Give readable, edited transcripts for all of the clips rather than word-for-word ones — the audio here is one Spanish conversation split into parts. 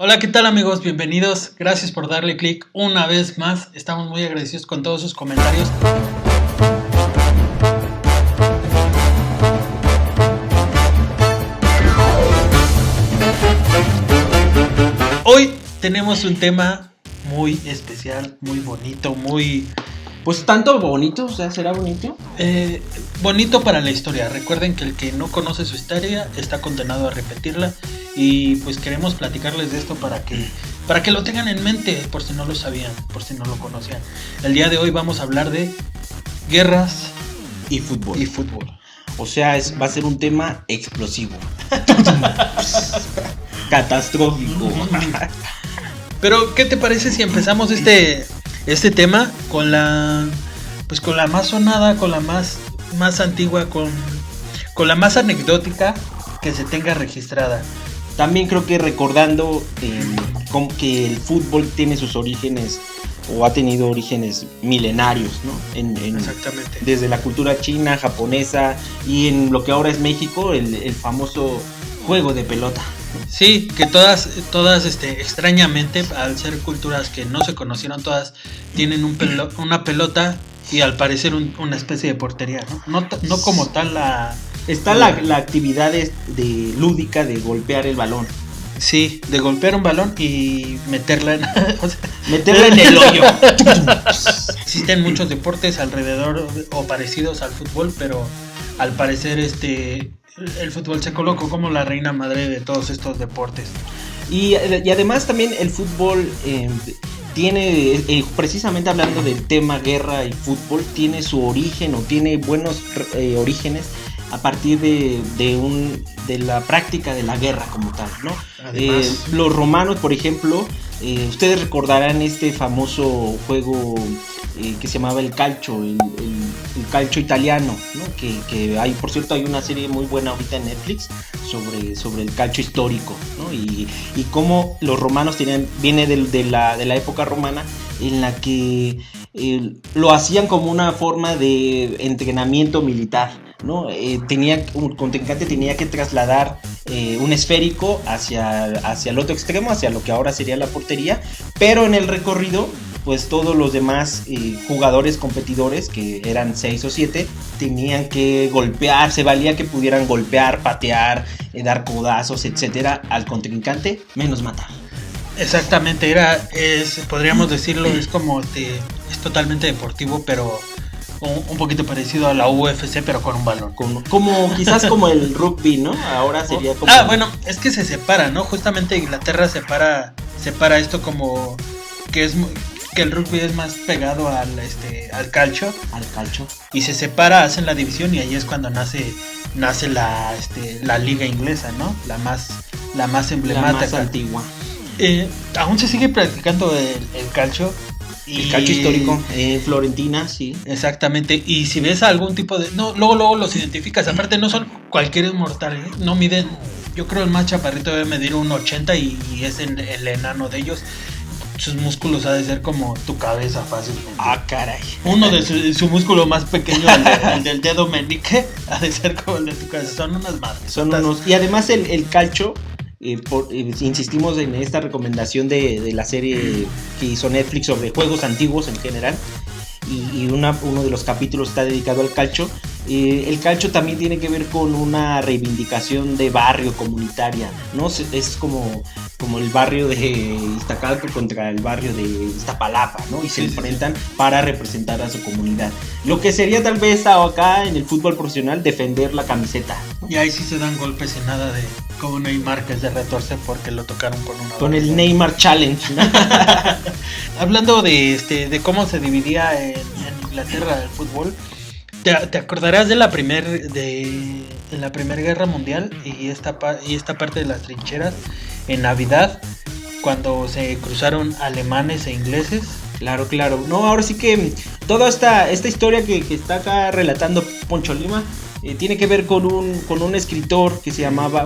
Hola, ¿qué tal amigos? Bienvenidos. Gracias por darle clic una vez más. Estamos muy agradecidos con todos sus comentarios. Hoy tenemos un tema muy especial, muy bonito, muy... Pues tanto bonito, o sea, ¿será bonito? Bonito para la historia. Recuerden que el que no conoce su historia está condenado a repetirla. Y pues queremos platicarles de esto para que lo tengan en mente, por si no lo sabían, por si no lo conocían. El día de hoy vamos a hablar de guerras y fútbol. O sea, va a ser un tema explosivo. Catastrófico. Pero, ¿qué te parece si empezamos este tema con la más sonada, con la más antigua, con la más anecdótica que se tenga registrada? También creo que recordando que el fútbol tiene sus orígenes o ha tenido orígenes milenarios, ¿no? Exactamente. Desde la cultura china, japonesa y en lo que ahora es México, el famoso juego de pelota. Sí, que todas extrañamente, al ser culturas que no se conocieron, todas tienen una pelota y al parecer una especie de portería, ¿no? No como tal la... Está la actividad de lúdica de golpear el balón. Sí, de golpear un balón y meterla en, meterla en el hoyo. Existen muchos deportes alrededor o parecidos al fútbol, pero al parecer el fútbol se colocó como la reina madre de todos estos deportes. Y además también el fútbol tiene, precisamente hablando del tema guerra y fútbol, tiene su origen o tiene buenos orígenes a partir de la práctica de la guerra como tal, ¿no? Los romanos, por ejemplo, ustedes recordarán este famoso juego que se llamaba el calcio, el calcio italiano, ¿no? Que hay, por cierto, hay una serie muy buena ahorita en Netflix sobre el calcio histórico, ¿no? Y cómo los romanos viene de la época romana en la que lo hacían como una forma de entrenamiento militar, ¿no? Un contrincante tenía que trasladar un esférico hacia el otro extremo, hacia lo que ahora sería la portería, pero en el recorrido pues todos los demás jugadores competidores, que eran 6 o 7, tenían que golpear, se valía que pudieran golpear, patear, dar codazos, etcétera, al contrincante, menos matar. Exactamente, podríamos decirlo, es como es totalmente deportivo, pero un poquito parecido a la UFC, pero con un balón. Quizás como el rugby, ¿no? Ahora sería como... Bueno, es que se separa, ¿no? Justamente Inglaterra separa esto como que el rugby es más pegado al calcio. Al calcio. Y se separa, hacen la división y ahí es cuando nace la liga inglesa, ¿no? La más emblemática. La más antigua. Aún se sigue practicando el calcio. El calcio histórico, Florentina, sí. Exactamente, y si ves algún tipo de... No, luego los identificas, aparte no son cualquier mortal, ¿eh? No miden, yo creo el más chaparrito debe medir 1.80 y es el enano de ellos. Sus músculos ha de ser como tu cabeza fácil. Ah, caray. Uno de su músculo más pequeño, el del dedo meñique, ha de ser como el de tu cabeza. Son unas madres. Y además el calcio... insistimos en esta recomendación de la serie que hizo Netflix sobre juegos antiguos en general, y uno de los capítulos está dedicado al calcio. El calcio también tiene que ver con una reivindicación de barrio comunitaria, ¿no? Es como el barrio de Iztacalco contra el barrio de Iztapalapa, ¿no? Y se enfrentan para representar a su comunidad. Lo que sería tal vez acá en el fútbol profesional defender la camiseta, ¿no? Y ahí sí se dan golpes y nada de como Neymar que se retorce porque lo tocaron con el Neymar Challenge, ¿no? Hablando de cómo se dividía en Inglaterra el fútbol, ¿te acordarás de la Primera Guerra Mundial y esta parte de las trincheras en Navidad, cuando se cruzaron alemanes e ingleses? Claro. No, ahora sí que toda esta historia que está acá relatando Poncho Lima tiene que ver con un escritor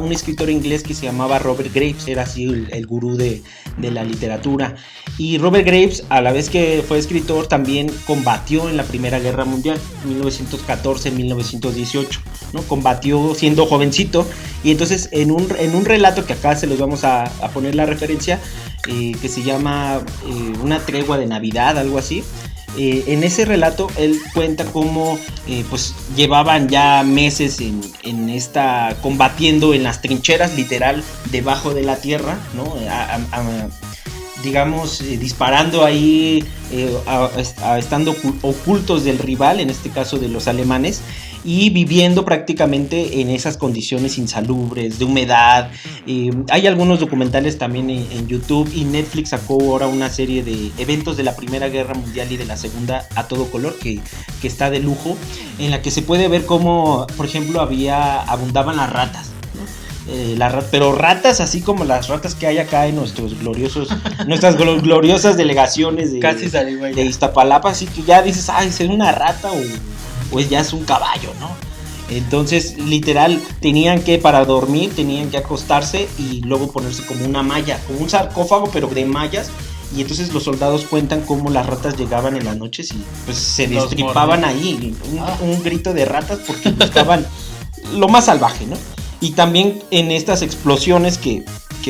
un escritor inglés que se llamaba Robert Graves. Era así el gurú de de la literatura. Y Robert Graves, a la vez que fue escritor, también combatió en la Primera Guerra Mundial, 1914-1918, ¿no? Combatió siendo jovencito, y entonces en un relato que acá se los vamos a poner la referencia, que se llama Una tregua de Navidad, algo así. En ese relato él cuenta cómo pues llevaban ya meses en esta combatiendo en las trincheras, literal debajo de la tierra, ¿no? Digamos, disparando ahí, estando ocultos del rival, en este caso de los alemanes, y viviendo prácticamente en esas condiciones insalubres, de humedad. Hay algunos documentales también en YouTube, y Netflix sacó ahora una serie de eventos de la Primera Guerra Mundial y de la Segunda a todo color, que está de lujo, en la que se puede ver cómo, por ejemplo, abundaban las ratas. Pero ratas así como las ratas que hay acá en nuestras gloriosas delegaciones de Iztapalapa, así que ya dices, ay, ¿es una rata o ya es un caballo, ¿no? Entonces, literal, para dormir tenían que acostarse y luego ponerse como una malla, como un sarcófago, pero de mallas. Y entonces los soldados cuentan cómo las ratas llegaban en las noches y pues se destripaban ahí, un grito de ratas, porque buscaban lo más salvaje, ¿no? Y también en estas explosiones que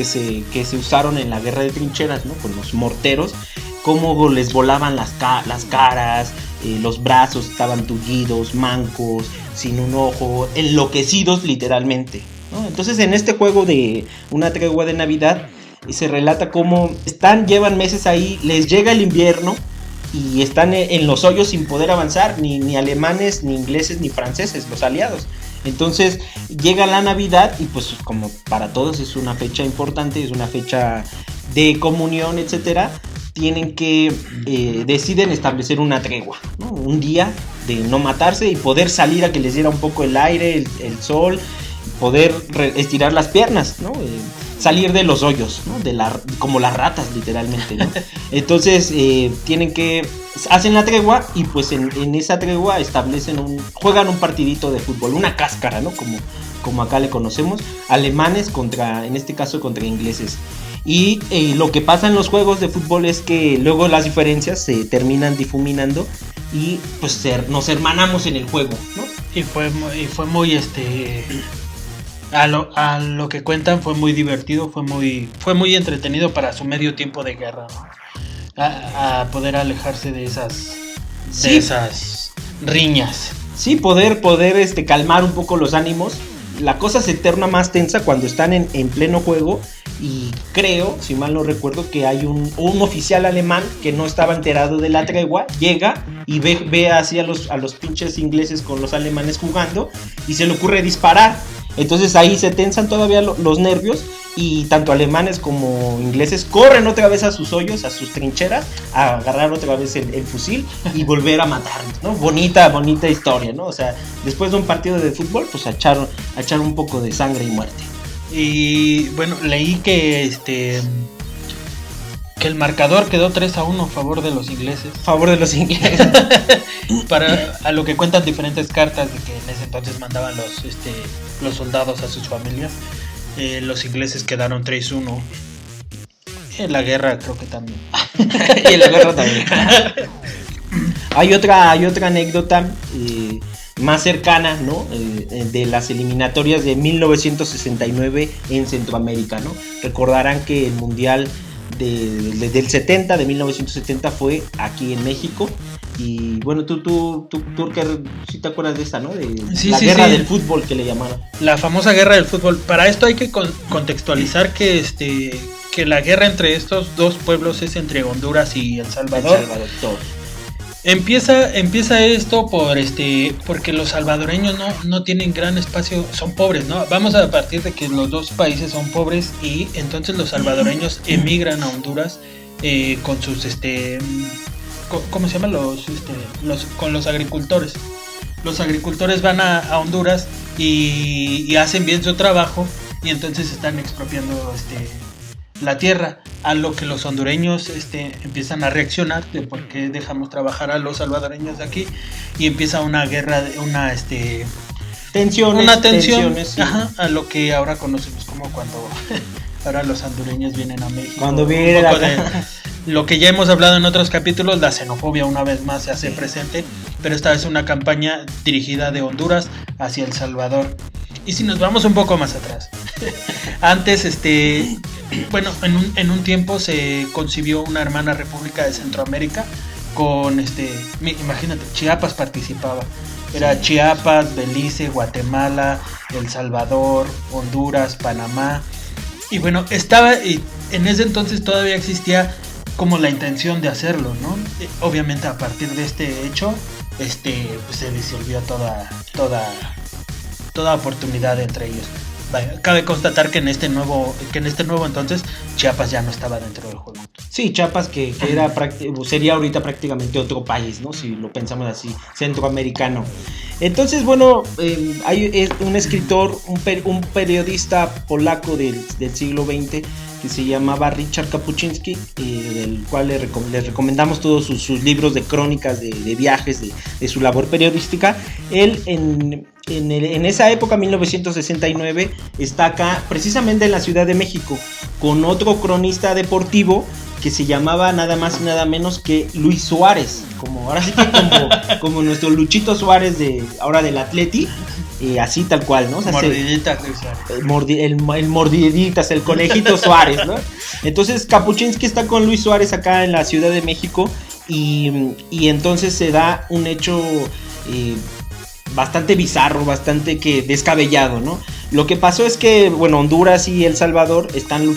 se usaron en la guerra de trincheras, ¿no? Con los morteros, cómo les volaban las caras, los brazos estaban tullidos, mancos, sin un ojo, enloquecidos literalmente, ¿no? Entonces en este juego de Una tregua de Navidad se relata cómo llevan meses ahí, les llega el invierno y están en los hoyos sin poder avanzar, ni alemanes, ni ingleses, ni franceses, los aliados. Entonces llega la Navidad y pues como para todos es una fecha importante, es una fecha de comunión, etcétera. Deciden establecer una tregua, ¿no? Un día de no matarse y poder salir a que les diera un poco el aire, el sol, poder estirar las piernas, ¿no? Salir de los hoyos, ¿no? Como las ratas literalmente, ¿no? Entonces hacen la tregua y pues en esa tregua juegan un partidito de fútbol, una cáscara, ¿no? Como acá le conocemos, alemanes en este caso contra ingleses. Y lo que pasa en los juegos de fútbol es que luego las diferencias se terminan difuminando y pues nos hermanamos en el juego, ¿no? Y fue muy a lo que cuentan fue muy divertido, fue muy entretenido para su medio tiempo de guerra, ¿no? A poder alejarse de esas riñas. Sí, poder calmar un poco los ánimos. La cosa se torna más tensa cuando están en pleno juego. Y creo, si mal no recuerdo, que hay un oficial alemán que no estaba enterado de la tregua, llega y ve así a los pinches ingleses con los alemanes jugando y se le ocurre disparar. Entonces ahí se tensan todavía los nervios y tanto alemanes como ingleses corren otra vez a sus hoyos, a sus trincheras, a agarrar otra vez el fusil y volver a matar, ¿no? Bonita historia, ¿no? O sea, después de un partido de fútbol, pues a echar un poco de sangre y muerte. Y bueno, leí que el marcador quedó 3-1 a favor de los ingleses. A lo que cuentan diferentes cartas de que en ese entonces mandaban los soldados a sus familias. Los ingleses quedaron 3-1. En la guerra creo que también. Y en la guerra también. Hay otra anécdota más cercana, ¿no? De las eliminatorias de 1969 en Centroamérica, ¿no? Recordarán que el mundial del 70, de 1970 fue aquí en México. Y bueno, tú sí te acuerdas de esa, ¿no? De la guerra del fútbol que le llamaron. La famosa guerra del fútbol. Para esto hay que contextualizar que la guerra entre estos dos pueblos es entre Honduras y El Salvador. Todo. Empieza esto porque los salvadoreños no tienen gran espacio, son pobres, ¿no? Vamos a partir de que los dos países son pobres y entonces los salvadoreños emigran a Honduras con sus ¿cómo se llama? Con los agricultores. Los agricultores van a Honduras y hacen bien su trabajo y entonces están expropiando la tierra, a lo que los hondureños empiezan a reaccionar de por qué dejamos trabajar a los salvadoreños de aquí, y empieza una guerra, tensiones, sí. Ajá, a lo que ahora conocemos como ahora los hondureños vienen a México. Cuando vienen un poco de lo que ya hemos hablado en otros capítulos, la xenofobia una vez más se hace presente, pero esta es una campaña dirigida de Honduras hacia El Salvador. Y si nos vamos un poco más atrás, antes, bueno, en un tiempo se concibió una hermana república de Centroamérica con, imagínate, Chiapas participaba. Era Chiapas, Belice, Guatemala, El Salvador, Honduras, Panamá. Y bueno, y en ese entonces todavía existía como la intención de hacerlo, ¿no? Obviamente a partir de este hecho, pues se disolvió toda oportunidad entre ellos. Vaya, cabe constatar que en este nuevo entonces Chiapas ya no estaba dentro del juego. Sí, Chiapas que sería ahorita prácticamente otro país, ¿no? Si lo pensamos así, centroamericano. Entonces, bueno, hay un escritor, un periodista polaco del siglo XX que se llamaba Richard Kapuczynski, del cual le recomendamos todos sus libros de crónicas de viajes, de su labor periodística. Él en esa época, 1969, está acá precisamente en la Ciudad de México con otro cronista deportivo que se llamaba nada más y nada menos que Luis Suárez, ahora sí que como nuestro Luchito Suárez ahora del Atleti, así tal cual, ¿no? O sea, Mordiditas, Luis Suárez. El Mordiditas, el conejito Suárez, ¿no? Entonces Kapuczynski está con Luis Suárez acá en la Ciudad de México y entonces se da un hecho bastante bizarro, bastante descabellado, ¿no? Lo que pasó es que, bueno, Honduras y El Salvador están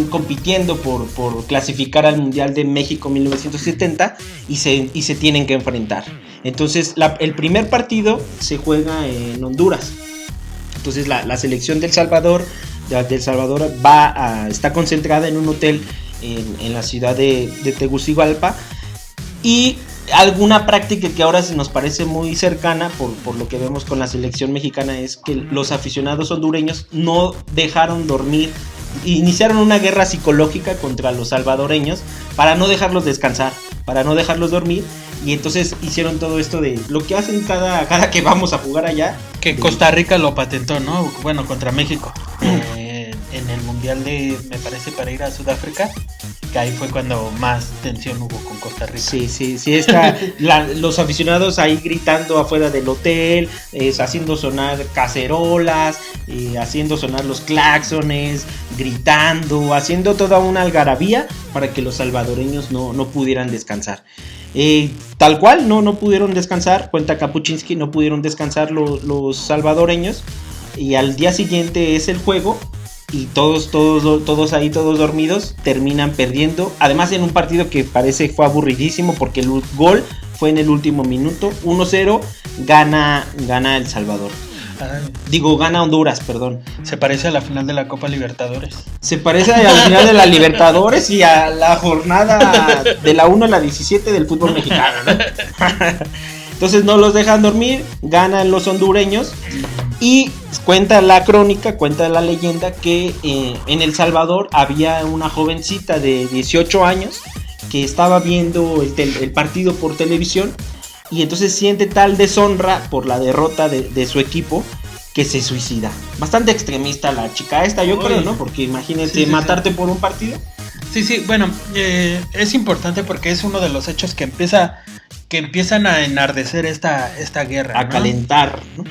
compitiendo por clasificar al Mundial de México 1970 y se tienen que enfrentar. Entonces el primer partido se juega en Honduras. Entonces la selección del Salvador está concentrada en un hotel en la ciudad de Tegucigalpa, y alguna práctica que ahora se nos parece muy cercana por lo que vemos con la selección mexicana es que los aficionados hondureños no dejaron dormir, iniciaron una guerra psicológica contra los salvadoreños para no dejarlos descansar, para no dejarlos dormir, y entonces hicieron todo esto de lo que hacen cada que vamos a jugar allá. Que Costa Rica lo patentó, ¿no? Bueno, contra México. En el Mundial me parece, para ir a Sudáfrica, que ahí fue cuando más tensión hubo con Costa Rica. Sí, los aficionados ahí gritando afuera del hotel, haciendo sonar cacerolas, haciendo sonar los claxones, gritando, haciendo toda una algarabía para que los salvadoreños no pudieran descansar. Tal cual, no pudieron descansar, cuenta Kapuczynski, no pudieron descansar los salvadoreños, y al día siguiente es el juego. Y todos ahí, todos dormidos, terminan perdiendo. Además, en un partido que fue aburridísimo, porque el gol fue en el último minuto. 1-0, gana El Salvador. Gana Honduras, perdón. Se parece a la final de la Copa Libertadores. Se parece a la final de la Libertadores y a la jornada de la 1 a la 17 del fútbol mexicano, ¿no? Entonces no los dejan dormir, ganan los hondureños. Y cuenta la crónica, cuenta la leyenda que en El Salvador había una jovencita de 18 años que estaba viendo el partido por televisión, y entonces siente tal deshonra por la derrota de su equipo que se suicida. Bastante extremista la chica esta, yo creo, ¿no? Porque imagínate matarte por un partido. Sí, bueno, es importante porque es uno de los hechos que empiezan a enardecer esta guerra, a ¿no? Calentar, ¿no?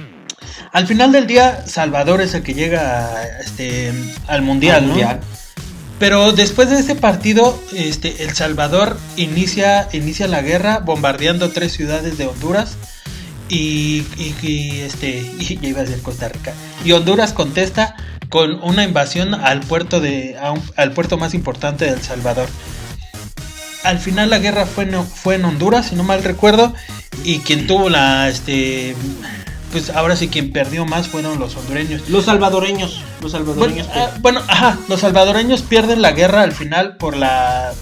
Al final del día, Salvador es el que llega al Mundial, ¿no? Pero después de ese partido, El Salvador inicia la guerra bombardeando 3 ciudades de Honduras y ya iba a decir Costa Rica. Y Honduras contesta con una invasión al puerto más importante de El Salvador. Al final la guerra fue en Honduras, si no mal recuerdo, y quien tuvo pues ahora sí quien perdió más fueron los hondureños. Los salvadoreños. Los salvadoreños pierden la guerra al final por la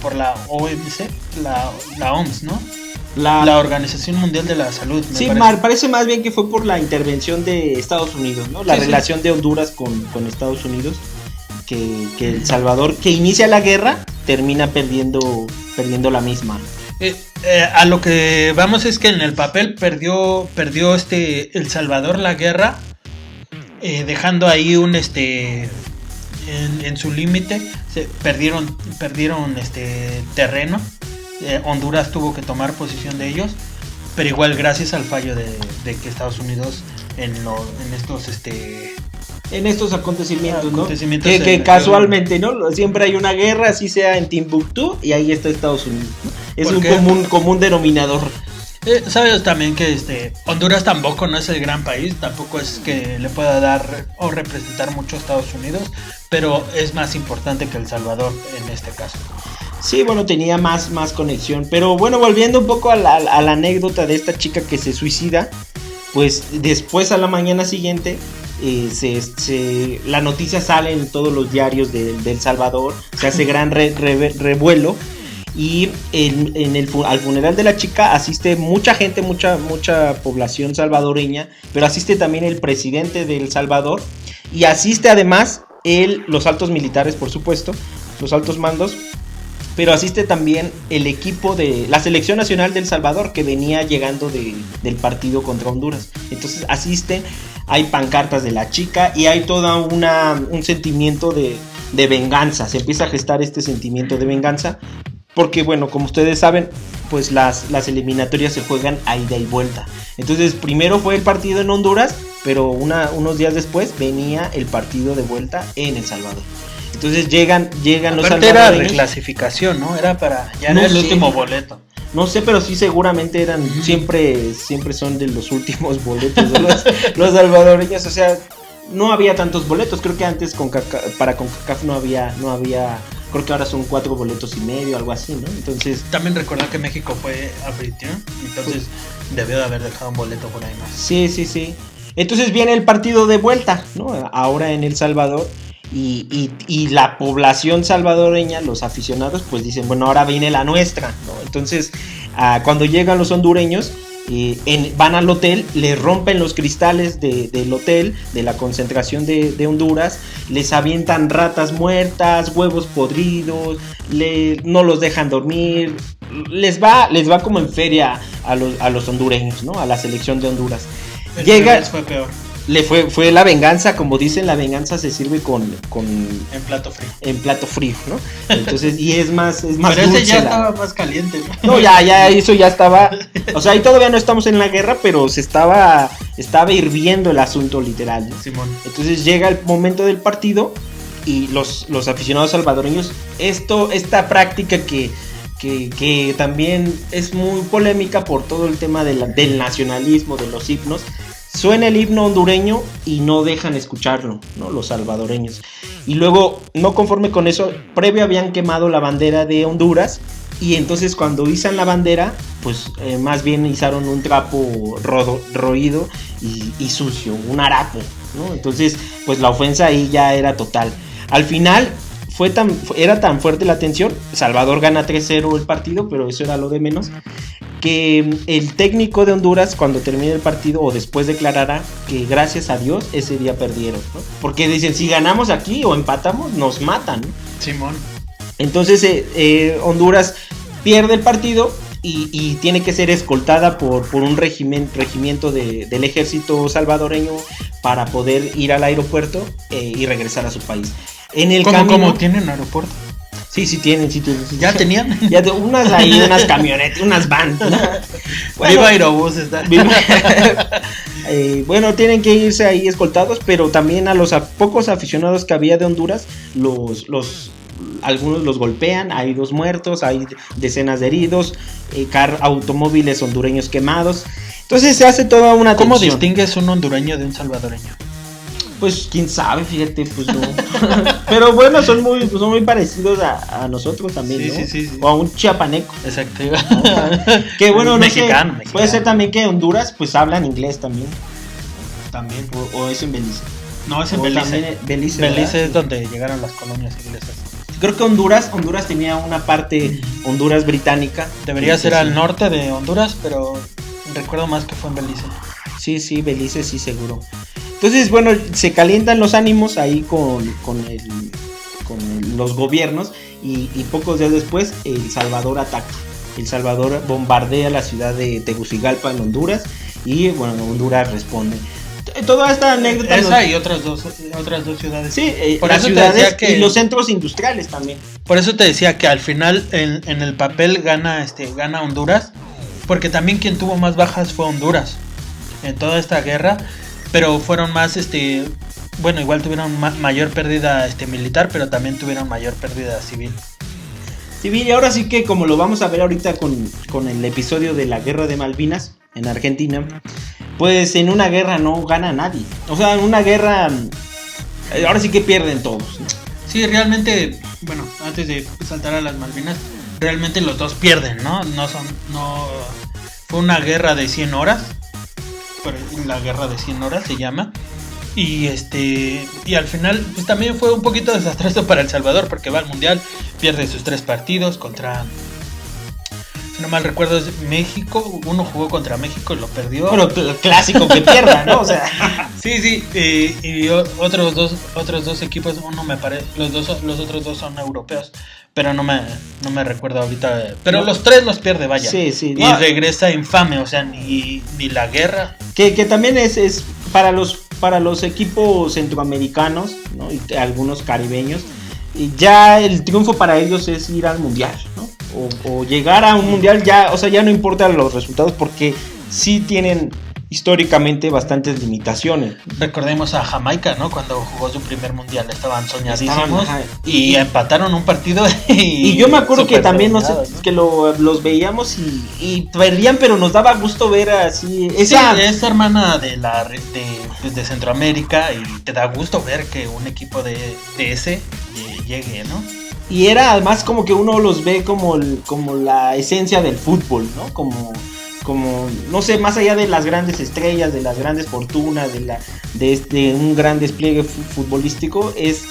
OMS, la OMS, ¿no? La Organización Mundial de la Salud. Sí, parece más bien que fue por la intervención de Estados Unidos, ¿no? La relación de Honduras con Estados Unidos, que El Salvador, que inicia la guerra, termina perdiendo la misma. A lo que vamos es que en el papel perdió El Salvador la guerra, dejando ahí en su límite perdieron terreno. Honduras tuvo que tomar posición de ellos, pero igual gracias al fallo de que Estados Unidos en estos acontecimientos, ¿no? Que casualmente, ¿no? Siempre hay una guerra, así sea en Timbuktu, y ahí está Estados Unidos, ¿no? Es un común denominador. Sabes también que Honduras tampoco no es el gran país, tampoco es que le pueda dar o representar mucho a Estados Unidos, pero es más importante que El Salvador en este caso. Sí, bueno, tenía más conexión, pero bueno, volviendo un poco a la anécdota de esta chica que se suicida, pues después a la mañana siguiente la noticia sale en todos los diarios de El Salvador, se hace gran revuelo. Y al funeral de la chica asiste mucha gente, mucha población salvadoreña, pero asiste también el presidente de El Salvador y asiste además los altos militares, por supuesto, los altos mandos, pero asiste también el equipo de la selección nacional de El Salvador que venía llegando del partido contra Honduras. Entonces asisten, hay pancartas de la chica y hay todo un sentimiento de venganza, se empieza a gestar este sentimiento de venganza. Porque bueno, como ustedes saben, pues las eliminatorias se juegan a ida y vuelta. Entonces primero fue el partido en Honduras, pero unos días después venía el partido de vuelta en El Salvador. Entonces llegan los salvadoreños. Era reclasificación, ¿no? Era el último boleto. No sé, pero sí seguramente eran, siempre son de los últimos boletos de los salvadoreños. O sea, no había tantos boletos. Creo que antes para CONCACAF no había. Creo que ahora son 4 boletos y medio, algo así, ¿no? Entonces... También recordar que México fue anfitrión, entonces debió de haber dejado un boleto por ahí más. Sí. Entonces viene el partido de vuelta, ¿no? Ahora en El Salvador. Y la población salvadoreña, los aficionados, pues dicen, bueno, ahora viene la nuestra, ¿no? Entonces, cuando llegan los hondureños... van al hotel, le rompen los cristales del hotel, de la concentración de Honduras, les avientan ratas muertas, huevos podridos, no los dejan dormir, les va como en feria a los hondureños, ¿no? A la selección de Honduras. Fue peor. Fue la venganza, como dicen, la venganza se sirve en plato frío. En plato frío, ¿no? Entonces, y es más pero dulce. Ese ya estaba más caliente, ¿no? No, ya eso ya estaba. O sea, ahí todavía no estamos en la guerra, pero se estaba hirviendo el asunto, literal, ¿no? Simón. Entonces llega el momento del partido y los aficionados salvadoreños, esta práctica que también es muy polémica por todo el tema del nacionalismo, de los himnos. Suena el himno hondureño y no dejan escucharlo, ¿no? Los salvadoreños. Y luego, no conforme con eso, previo habían quemado la bandera de Honduras. Y entonces cuando izan la bandera, pues más bien izaron un trapo roído y sucio, un harapo, ¿no? Entonces, pues la ofensa ahí ya era total. Al final, era tan fuerte la tensión. Salvador gana 3-0 el partido, pero eso era lo de menos. Que el técnico de Honduras, cuando termine el partido o después, declarará que gracias a Dios ese día perdieron, ¿no? Porque dicen, si ganamos aquí o empatamos, nos matan, ¿no? Simón. Entonces Honduras pierde el partido y tiene que ser escoltada por un regimiento del ejército salvadoreño para poder ir al aeropuerto y regresar a su país. En el ¿Cómo tienen aeropuerto? Sí tienen. ¿Ya tenían? Ya unas camionetas, unas vans, ¿no? Bueno, Viva Aerobús está. Bueno, tienen que irse ahí escoltados, pero también a los pocos aficionados que había de Honduras, algunos los golpean, hay 2 muertos, hay decenas de heridos, automóviles hondureños quemados. Entonces se hace toda una tensión. ¿Cómo distingues un hondureño de un salvadoreño? Pues quién sabe, fíjate, pues no. Pero bueno, son muy parecidos a nosotros también, ¿no? Sí. O a un chiapaneco. Exacto. Que bueno, mexicano. Puede ser también que Honduras pues hablan inglés también. También. O es en Belice. No, es en Belice. Belice es donde llegaron las colonias inglesas. Creo que Honduras tenía una parte Honduras británica. Debería ser al norte de Honduras, pero recuerdo más que fue en Belice. Sí, Belice, sí, seguro. Entonces, bueno, se calientan los ánimos ahí con los gobiernos y pocos días después El Salvador ataca. El Salvador bombardea la ciudad de Tegucigalpa en Honduras y, bueno, Honduras responde. Toda esta anécdota. Esa y otras dos ciudades. Sí, por las eso ciudades te decía que, y los centros industriales también. Por eso te decía que al final en el papel gana Honduras, porque también quien tuvo más bajas fue Honduras en toda esta guerra, pero fueron más bueno, igual tuvieron mayor pérdida militar, pero también tuvieron mayor pérdida civil. Y ahora sí que como lo vamos a ver ahorita con el episodio de la guerra de Malvinas en Argentina, pues en una guerra no gana nadie. O sea, en una guerra ahora sí que pierden todos, ¿no? Sí, realmente, bueno, antes de saltar a las Malvinas, realmente los dos pierden, ¿no? Fue una guerra de 100 horas, la guerra de 100 horas se llama. Y al final pues también fue un poquito desastroso para El Salvador, porque va al mundial, pierde sus 3 partidos contra, si no mal recuerdo, es México. Uno jugó contra México y lo perdió. Bueno, clásico que pierda, ¿no? O sea, sí, y otros dos equipos, uno me parece, los otros dos son europeos, pero no me recuerdo ahorita, pero los 3 los pierde, vaya. Sí, y no, regresa infame, o sea, ni la guerra. Que también es para los equipos centroamericanos, ¿no? Y algunos caribeños, y ya el triunfo para ellos es ir al mundial, ¿no? O llegar a un mundial, ya, o sea, ya no importan los resultados, porque sí tienen históricamente bastantes limitaciones. Recordemos a Jamaica, ¿no? Cuando jugó su primer mundial estaban soñadísimos y empataron un partido y yo me acuerdo que también que los veíamos y perdían, pero nos daba gusto ver así esa hermana de Centroamérica, y te da gusto ver que un equipo de ese llegue, ¿no? Y era además como que uno los ve como la esencia del fútbol, ¿no? Como no sé, más allá de las grandes estrellas, de las grandes fortunas, de un gran despliegue futbolístico, es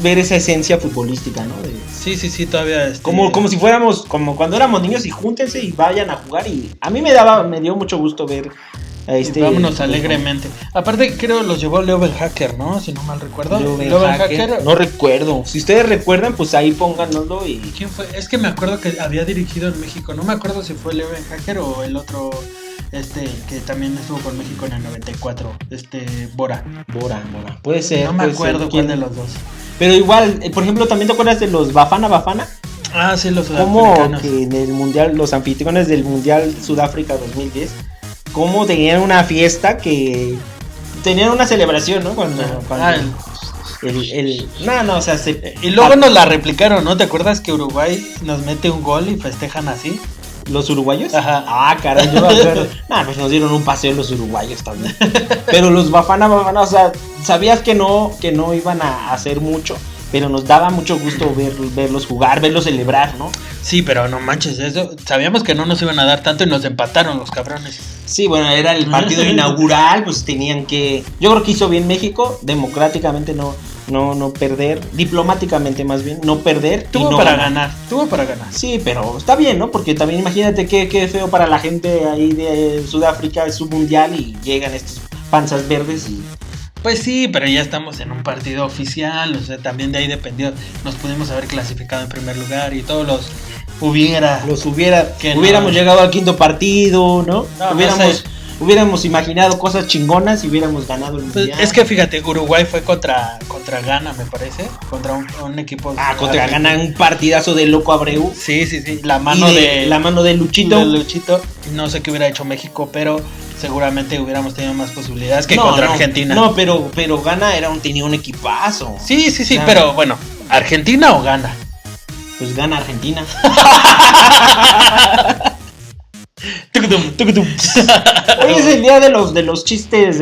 ver esa esencia futbolística, ¿no? Sí, todavía como si fuéramos, como cuando éramos niños, y júntense y vayan a jugar, y a mí me dio mucho gusto ver vámonos alegremente. Aparte creo los llevó Leo Hacker, ¿no? Si no mal recuerdo. Leo Hacker. No recuerdo. Si ustedes recuerdan, pues ahí pónganoslo. Y ¿quién fue? Es que me acuerdo que había dirigido en México. No me acuerdo si fue Leo Hacker o el otro que también estuvo con México en el 94, Bora. Puede ser. No me acuerdo cuál de los dos. Pero igual, por ejemplo, ¿también te acuerdas de los Bafana? Ah, sí, los sudafricanos. Como que en el mundial, los anfitriones del Mundial Sudáfrica 2010, como tenían una fiesta, que tenían una celebración, ¿no? Cuando o sea, y luego nos la replicaron, ¿no? ¿Te acuerdas que Uruguay nos mete un gol y festejan así? ¿Los uruguayos? Ajá. Ah, caray, yo me acuerdo. Pues nos dieron un paseo los uruguayos también. Pero los Bafana, o sea, sabías que no iban a hacer mucho, pero nos daba mucho gusto verlos jugar, verlos celebrar, ¿no? Sí, pero no manches, eso sabíamos que no nos iban a dar tanto y nos empataron los cabrones. Sí, bueno, era el partido inaugural, pues tenían que... Yo creo que hizo bien México, democráticamente no perder, diplomáticamente más bien, no perder. Tuvo para ganar. Sí, pero está bien, ¿no? Porque también imagínate qué feo para la gente ahí de Sudáfrica, es su mundial y llegan estos panzas verdes y... Pues sí, pero ya estamos en un partido oficial, o sea, también de ahí dependió, nos pudimos haber clasificado en primer lugar y todos hubiéramos llegado al quinto partido, ¿no? Hubiéramos imaginado cosas chingonas y hubiéramos ganado el mundial. Es que fíjate, Uruguay fue contra Ghana, me parece, contra un equipo. Contra Ghana, un partidazo de Loco Abreu. Sí, la mano de Luchito. No sé qué hubiera hecho México, pero seguramente hubiéramos tenido más posibilidades que contra Argentina. No, pero Ghana tenía un equipazo. Sí, pero bueno, ¿Argentina o Ghana? Pues gana Argentina. Hoy es el día de los chistes,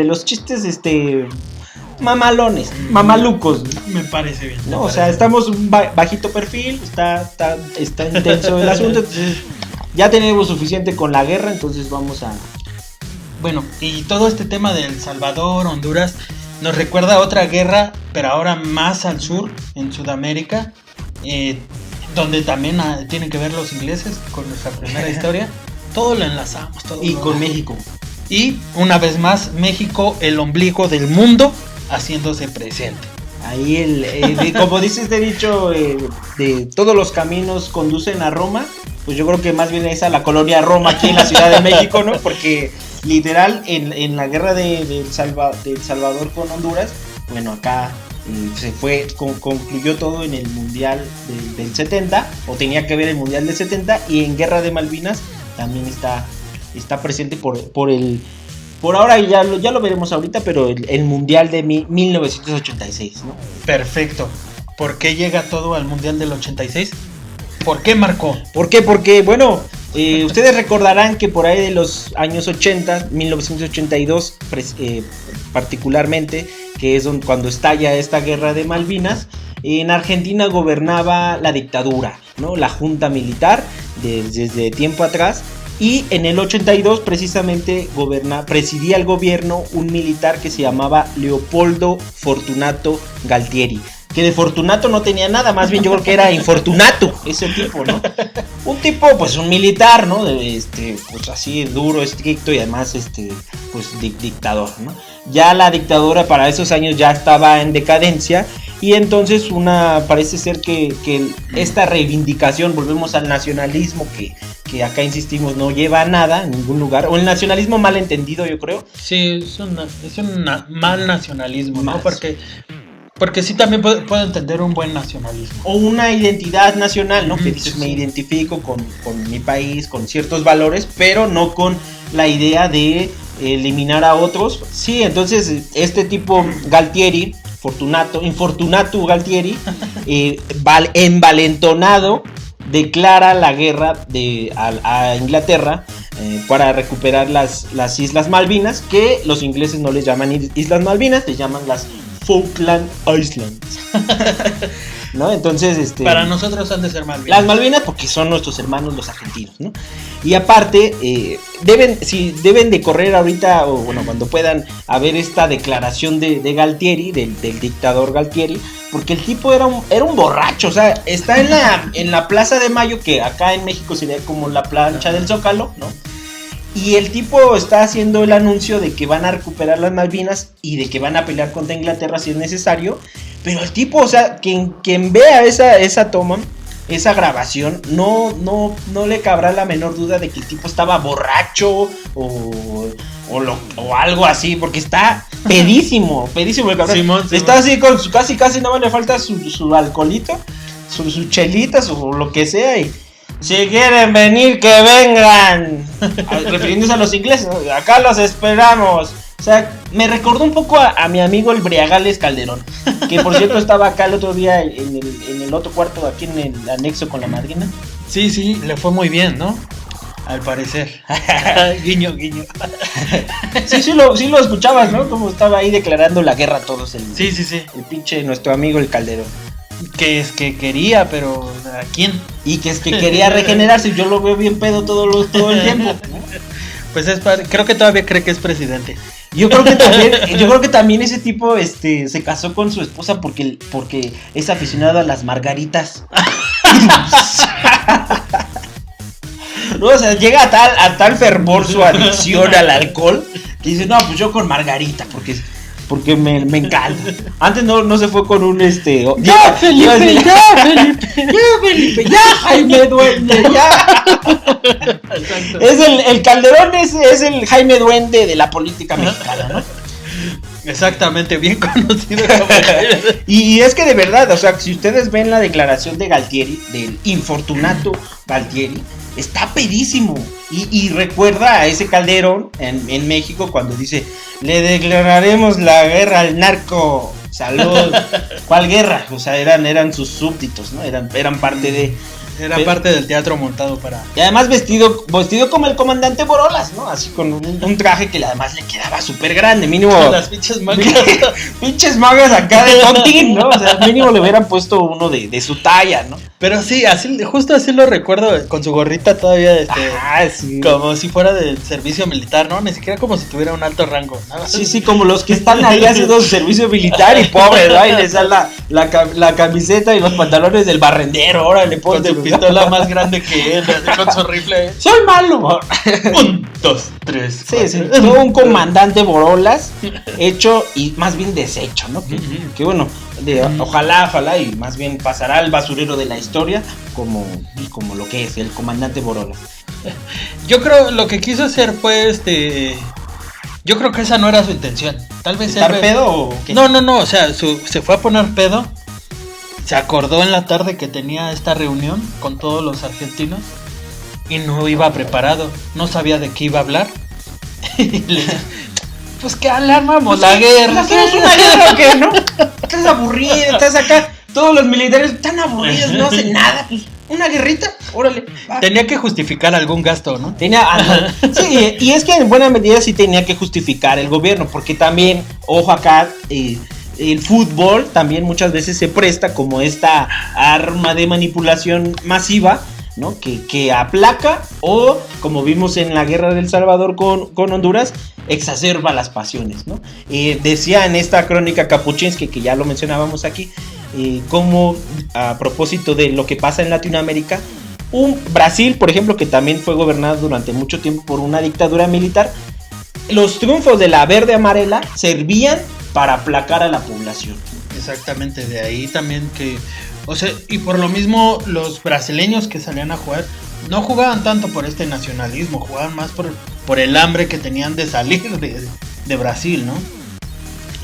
mamalones, mamalucos. Me parece bien. No, o sea, estamos un bajito perfil, está intenso el asunto, entonces ya tenemos suficiente con la guerra, entonces vamos a... Bueno, y todo este tema de El Salvador, Honduras, nos recuerda a otra guerra, pero ahora más al sur, en Sudamérica, donde también tienen que ver los ingleses con nuestra primera historia. Todo lo enlazamos. Con México. Y una vez más, México, el ombligo del mundo, haciéndose presente. Ahí como dice este dicho, de todos los caminos conducen a Roma, pues yo creo que más bien es a la colonia Roma aquí en la Ciudad de México, ¿no? Porque literal en la guerra de El Salvador con Honduras, bueno, acá concluyó todo en el Mundial del 70, o tenía que ver el Mundial del 70, y en Guerra de Malvinas también está presente por ahora, y ya lo veremos ahorita, pero el Mundial de 1986, ¿no? Perfecto. ¿Por qué llega todo al Mundial del 86? ¿Por qué marcó? ¿Por qué? Porque, bueno, ustedes recordarán que por ahí de los años 80, 1982 particularmente, que es cuando estalla esta guerra de Malvinas, en Argentina gobernaba la dictadura, ¿no? La junta militar desde tiempo atrás. Y en el 82 precisamente presidía el gobierno un militar que se llamaba Leopoldo Fortunato Galtieri. Que de Fortunato no tenía nada, más bien yo creo que era Infortunato ese tipo, ¿no? Un tipo, pues un militar, ¿no? Pues así duro, estricto y además, pues dictador, ¿no? Ya la dictadura para esos años ya estaba en decadencia. Y entonces parece ser que esta reivindicación, volvemos al nacionalismo que acá insistimos no lleva a nada, en ningún lugar, o el nacionalismo mal entendido, yo creo. Sí, es un mal nacionalismo, ¿no? Porque sí también puedo entender un buen nacionalismo. O una identidad nacional, ¿no? Que dices, me identifico con mi país, con ciertos valores, pero no con la idea de eliminar a otros. Sí, entonces este tipo Galtieri, Infortunato Galtieri, envalentonado, declara la guerra a Inglaterra para recuperar las Islas Malvinas, que los ingleses no les llaman Islas Malvinas, les llaman las Falkland Islands. ¿No? Entonces, para nosotros han de ser Malvinas. Las Malvinas porque son nuestros hermanos los argentinos, ¿no? Y aparte, deben de correr ahorita, o bueno, cuando puedan, a ver esta declaración de Galtieri, del dictador Galtieri, porque el tipo era un borracho, o sea, está en la Plaza de Mayo, que acá en México sería como la plancha del Zócalo, ¿no? Y el tipo está haciendo el anuncio de que van a recuperar las Malvinas y de que van a pelear contra Inglaterra si es necesario. Pero el tipo, o sea, quien vea esa toma, esa grabación, no le cabrá la menor duda de que el tipo estaba borracho o algo así, porque está pedísimo el cabrón. Simón. Está así con casi nada más le falta su alcoholito, sus chelitas o lo que sea, y si quieren venir, que vengan. Refiriéndose a los ingleses, ¿no? Acá los esperamos. O sea, me recordó un poco a mi amigo el Briagales Calderón, que por cierto estaba acá el otro día en el otro cuarto, aquí en el anexo con la madrina. Sí, le fue muy bien, ¿no? Al parecer. Guiño. Sí lo escuchabas, ¿no? Como estaba ahí declarando la guerra a todos. Sí. El pinche nuestro amigo el Calderón. Que es que quería, pero ¿a quién? Y que es que quería regenerarse. Yo lo veo bien pedo todo el tiempo. Pues creo que todavía cree que es presidente. Yo creo que también ese tipo se casó con su esposa porque es aficionado a las margaritas. No, o sea, llega a tal fervor su adicción al alcohol que dice, no, pues yo con margarita, porque me encanta. Antes no se fue con un ¡Ya, Felipe! ¡Ya, Jaime Duende! ¡Ya! Exacto. El Calderón es el Jaime Duende de la política mexicana, ¿no? Exactamente, bien conocido como y es que de verdad, o sea, si ustedes ven la declaración de Galtieri, del Infortunato Galtieri, está pedísimo. Y recuerda a ese Calderón en México cuando dice, le declararemos la guerra al narco. Salud. ¿Cuál guerra? O sea, eran sus súbditos, ¿no? Eran parte de... Era parte del teatro montado para... Y además vestido como el comandante Borolas, ¿no? Así con un traje que además le quedaba súper grande, mínimo... Las pinches mangas. Pinches mangas acá de tontín, ¿no? O sea, mínimo le hubieran puesto uno de su talla, ¿no? Pero sí, justo así lo recuerdo, con su gorrita todavía, sí. Como si fuera del servicio militar, ¿no? Ni siquiera como si tuviera un alto rango, ¿no? Sí, como los que están ahí haciendo su servicio militar y pobre, ¿no? Y les dan la camiseta y los pantalones del barrendero, ahora le ponen con su pistola más grande que él, con su rifle. ¡Soy malo! 1, 2, 3. Sí, todo un comandante Borolas hecho y más bien deshecho, ¿no? Que bueno, Ojalá, y más bien pasará al basurero de la historia como lo que es el comandante Borolas. Yo creo lo que quiso hacer fue yo creo que esa no era su intención. Tal vez ¿Estar pedo o qué? No, o sea, se fue a poner pedo. Se acordó en la tarde que tenía esta reunión con todos los argentinos y no iba preparado, no sabía de qué iba a hablar. Pues que alarmamos la guerra. ¿Hacemos una guerra o qué, no? Estás aburrido, estás acá. Todos los militares están aburridos, no hacen nada. Pues, una guerrita, órale. Va. Tenía que justificar algún gasto, ¿no? Sí, y es que en buena medida sí tenía que justificar el gobierno, porque también, ojo acá, el fútbol también muchas veces se presta como esta arma de manipulación masiva, ¿no? Que aplaca o, como vimos en la guerra del Salvador con Honduras, exacerba las pasiones, ¿no? Decía en esta crónica Kapuczynski, que ya lo mencionábamos aquí, como a propósito de lo que pasa en Latinoamérica, Brasil, por ejemplo, que también fue gobernado durante mucho tiempo por una dictadura militar, los triunfos de la verde amarela servían para aplacar a la población. Exactamente, de ahí también que, o sea, y por lo mismo los brasileños que salían a jugar no jugaban tanto por este nacionalismo, jugaban más por el hambre que tenían de salir de Brasil, ¿no?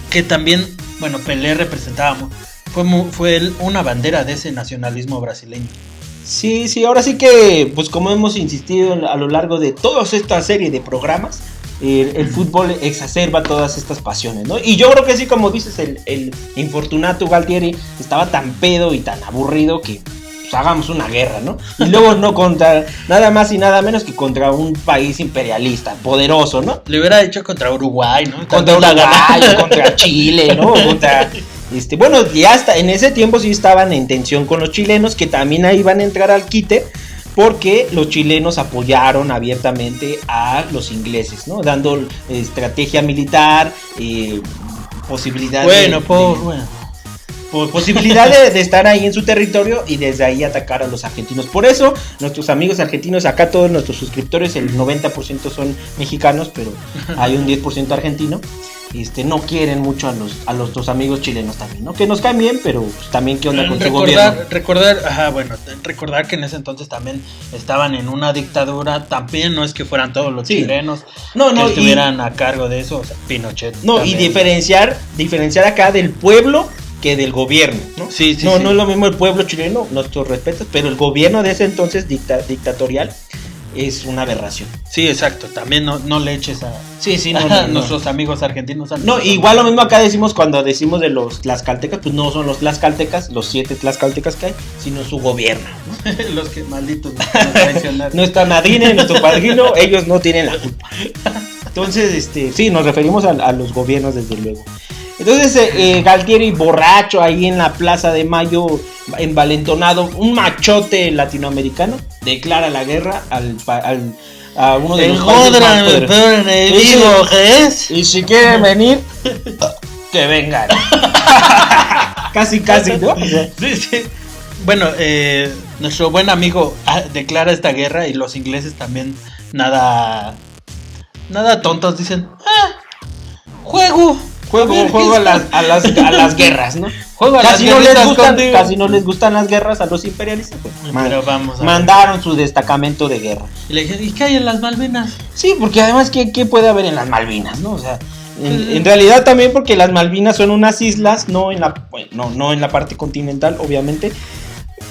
Que también, bueno, Pelé representaba, fue una bandera de ese nacionalismo brasileño. Sí, ahora sí que, pues como hemos insistido a lo largo de toda esta serie de programas, el fútbol exacerba todas estas pasiones, ¿no? Y yo creo que sí, como dices, el infortunato Galtieri estaba tan pedo y tan aburrido que pues, hagamos una guerra, ¿no? Y luego no contra nada más y nada menos que contra un país imperialista, poderoso, ¿no? Le hubiera hecho contra Uruguay, ¿no? Contra Uruguay, contra Chile, ¿no? Contra... bueno, ya hasta en ese tiempo sí estaban en tensión con los chilenos, que también ahí van a entrar al quite, porque los chilenos apoyaron abiertamente a los ingleses, ¿no? Dando estrategia militar, posibilidad posibilidad de estar ahí en su territorio y desde ahí atacar a los argentinos. Por eso, nuestros amigos argentinos, acá todos nuestros suscriptores, el 90% son mexicanos, pero hay un 10% argentino. No quieren mucho a los dos amigos chilenos también, ¿no? Que nos caen bien, pero pues, también qué onda con su gobierno. Recordar que en ese entonces también estaban en una dictadura, también no es que fueran todos los chilenos que estuvieran a cargo de eso, o sea, Pinochet. No, también. Y diferenciar acá del pueblo que del gobierno, ¿no? Sí. No es lo mismo el pueblo chileno, nuestros respetos, pero el gobierno de ese entonces dictatorial es una aberración. Sí, exacto. También no le eches a nuestros amigos argentinos. No, igual lo mismo acá decimos cuando decimos de los tlaxcaltecas, pues no son los tlaxcaltecas, los 7 tlaxcaltecas que hay, sino su gobierno, ¿no? Los que malditos nos traicionaron. Nuestra madrina y nuestro padrino, ellos no tienen la culpa. Entonces, sí, nos referimos a los gobiernos desde luego. Entonces, Galtieri borracho ahí en la Plaza de Mayo, envalentonado, un machote latinoamericano, declara la guerra a uno de los países más poderosos. El peor enemigo que es. Y si quieren venir, que vengan. casi, ¿no? Sí. Bueno, nuestro buen amigo declara esta guerra y los ingleses también nada tontos dicen, juego a las guerras, ¿no? Casi no les gustan las guerras a los imperialistas. Pues, pero vamos mandaron su destacamento de guerra. Y le dijeron, ¿y qué hay en las Malvinas? Sí, porque además, ¿qué puede haber en las Malvinas, no? O sea, en realidad también porque las Malvinas son unas islas, no en la parte continental, obviamente,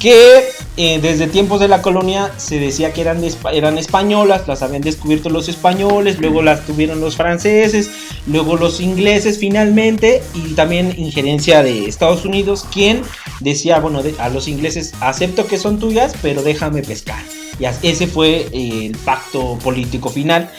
que desde tiempos de la colonia se decía que eran españolas, las habían descubierto los españoles, luego las tuvieron los franceses, luego los ingleses finalmente, y también injerencia de Estados Unidos, quien decía, bueno, a los ingleses, acepto que son tuyas, pero déjame pescar. Y ese fue el pacto político final.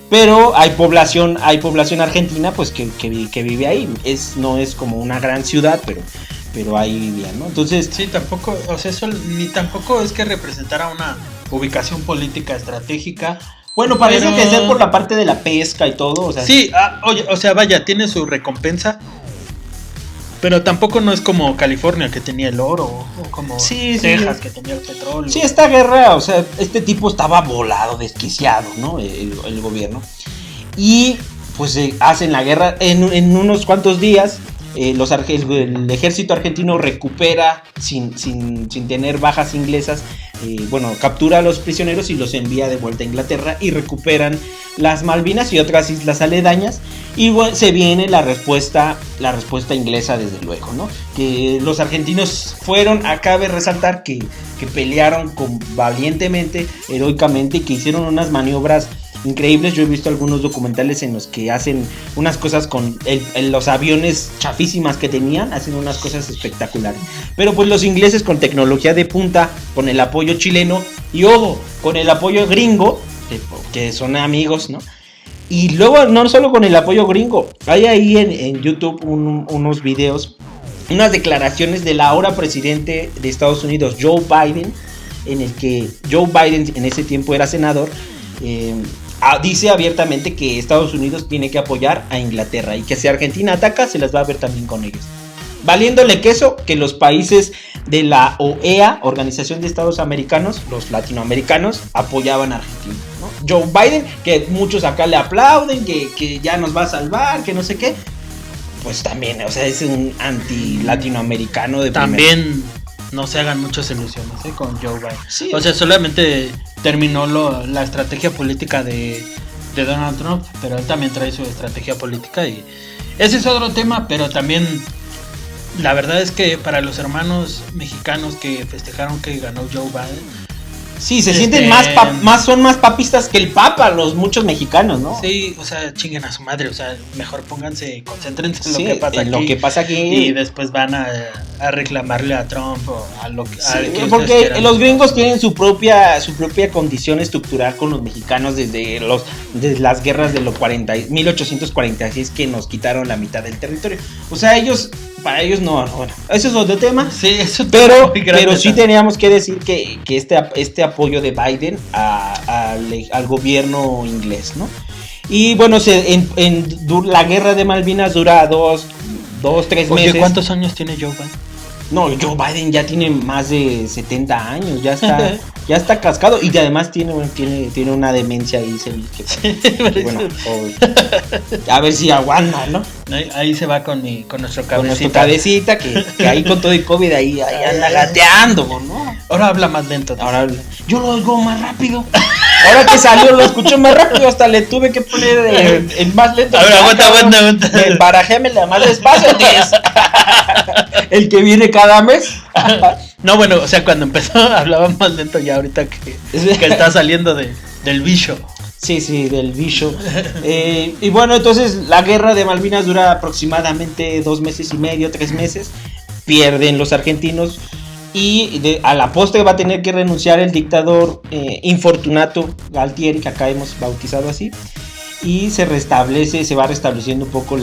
Pero hay población argentina pues que vive ahí. No es como una gran ciudad, pero ahí vivían, ¿no? Entonces, sí, tampoco, o sea, eso ni tampoco es que representara una ubicación política estratégica. Bueno, parece que es por la parte de la pesca y todo, o sea. Sí, oye, o sea, vaya, tiene su recompensa. Pero tampoco no es como California, que tenía el oro, o como Texas, que tenía el petróleo. Sí, esta guerra, o sea, este tipo estaba volado, desquiciado, ¿no? El gobierno. Y pues hacen la guerra en unos cuantos días. el ejército argentino recupera sin tener bajas inglesas, captura a los prisioneros y los envía de vuelta a Inglaterra y recuperan las Malvinas y otras islas aledañas. Y se viene la respuesta inglesa, desde luego, ¿no? Que los argentinos cabe resaltar que pelearon valientemente, heroicamente, y que hicieron unas maniobras increíbles. Yo he visto algunos documentales en los que hacen unas cosas con los aviones chafísimas que tenían, hacen unas cosas espectaculares. Pero pues los ingleses, con tecnología de punta, con el apoyo chileno y ojo, con el apoyo gringo, que son amigos, ¿no? Y luego no solo con el apoyo gringo, hay ahí en YouTube unos videos, unas declaraciones del ahora presidente de Estados Unidos, Joe Biden, en el que Joe Biden en ese tiempo era senador, dice abiertamente que Estados Unidos tiene que apoyar a Inglaterra y que si Argentina ataca se las va a ver también con ellos. Valiéndole queso que los países de la OEA, Organización de Estados Americanos, los latinoamericanos, apoyaban a Argentina, ¿no? Joe Biden, que muchos acá le aplauden, que ya nos va a salvar, que no sé qué, pues también, o sea, es un anti-latinoamericano de también primera. No se hagan muchas ilusiones con Joe Biden. Sí. O sea, solamente terminó la estrategia política de Donald Trump, pero él también trae su estrategia política y ese es otro tema, pero también la verdad es que para los hermanos mexicanos que festejaron que ganó Joe Biden, sí, se sienten son más papistas que el Papa, muchos mexicanos, ¿no? Sí, o sea, chinguen a su madre, o sea, mejor concéntrense en sí, lo que pasa aquí. Y después van a reclamarle a Trump o a lo que... Sí, porque los gringos tienen su propia condición estructural con los mexicanos desde las guerras de 1846 que nos quitaron la mitad del territorio. O sea, para ellos no, bueno, eso es otro tema. Sí, eso pero sí teníamos que decir que este apoyo de Biden al gobierno inglés, ¿no? Y bueno, la guerra de Malvinas dura 2-3 meses. ¿Cuántos años tiene Joe Biden? No, Joe Biden ya tiene más de 70 años, ya está cascado y además tiene una demencia ahí. Bueno, a ver si aguanta, ¿no? Ahí se va con nuestro cabecita. Con nuestro cabecita, que ahí con todo el COVID ahí anda gateando, ¿no? Ahora habla más lento. Yo lo oigo más rápido. Ahora que salió lo escucho más rápido, hasta le tuve que poner el más lento. A ver, aguanta. Barajémela más despacio, el que viene cada mes. No, bueno, o sea, cuando empezó hablaba más lento, ya ahorita que está saliendo del bicho. Sí, del bicho. Y bueno, entonces la guerra de Malvinas dura aproximadamente 2 meses y medio, 3 meses. Pierden los argentinos. Y a la postre va a tener que renunciar el dictador Infortunato Galtieri, que acá hemos bautizado así. Y se va restableciendo un poco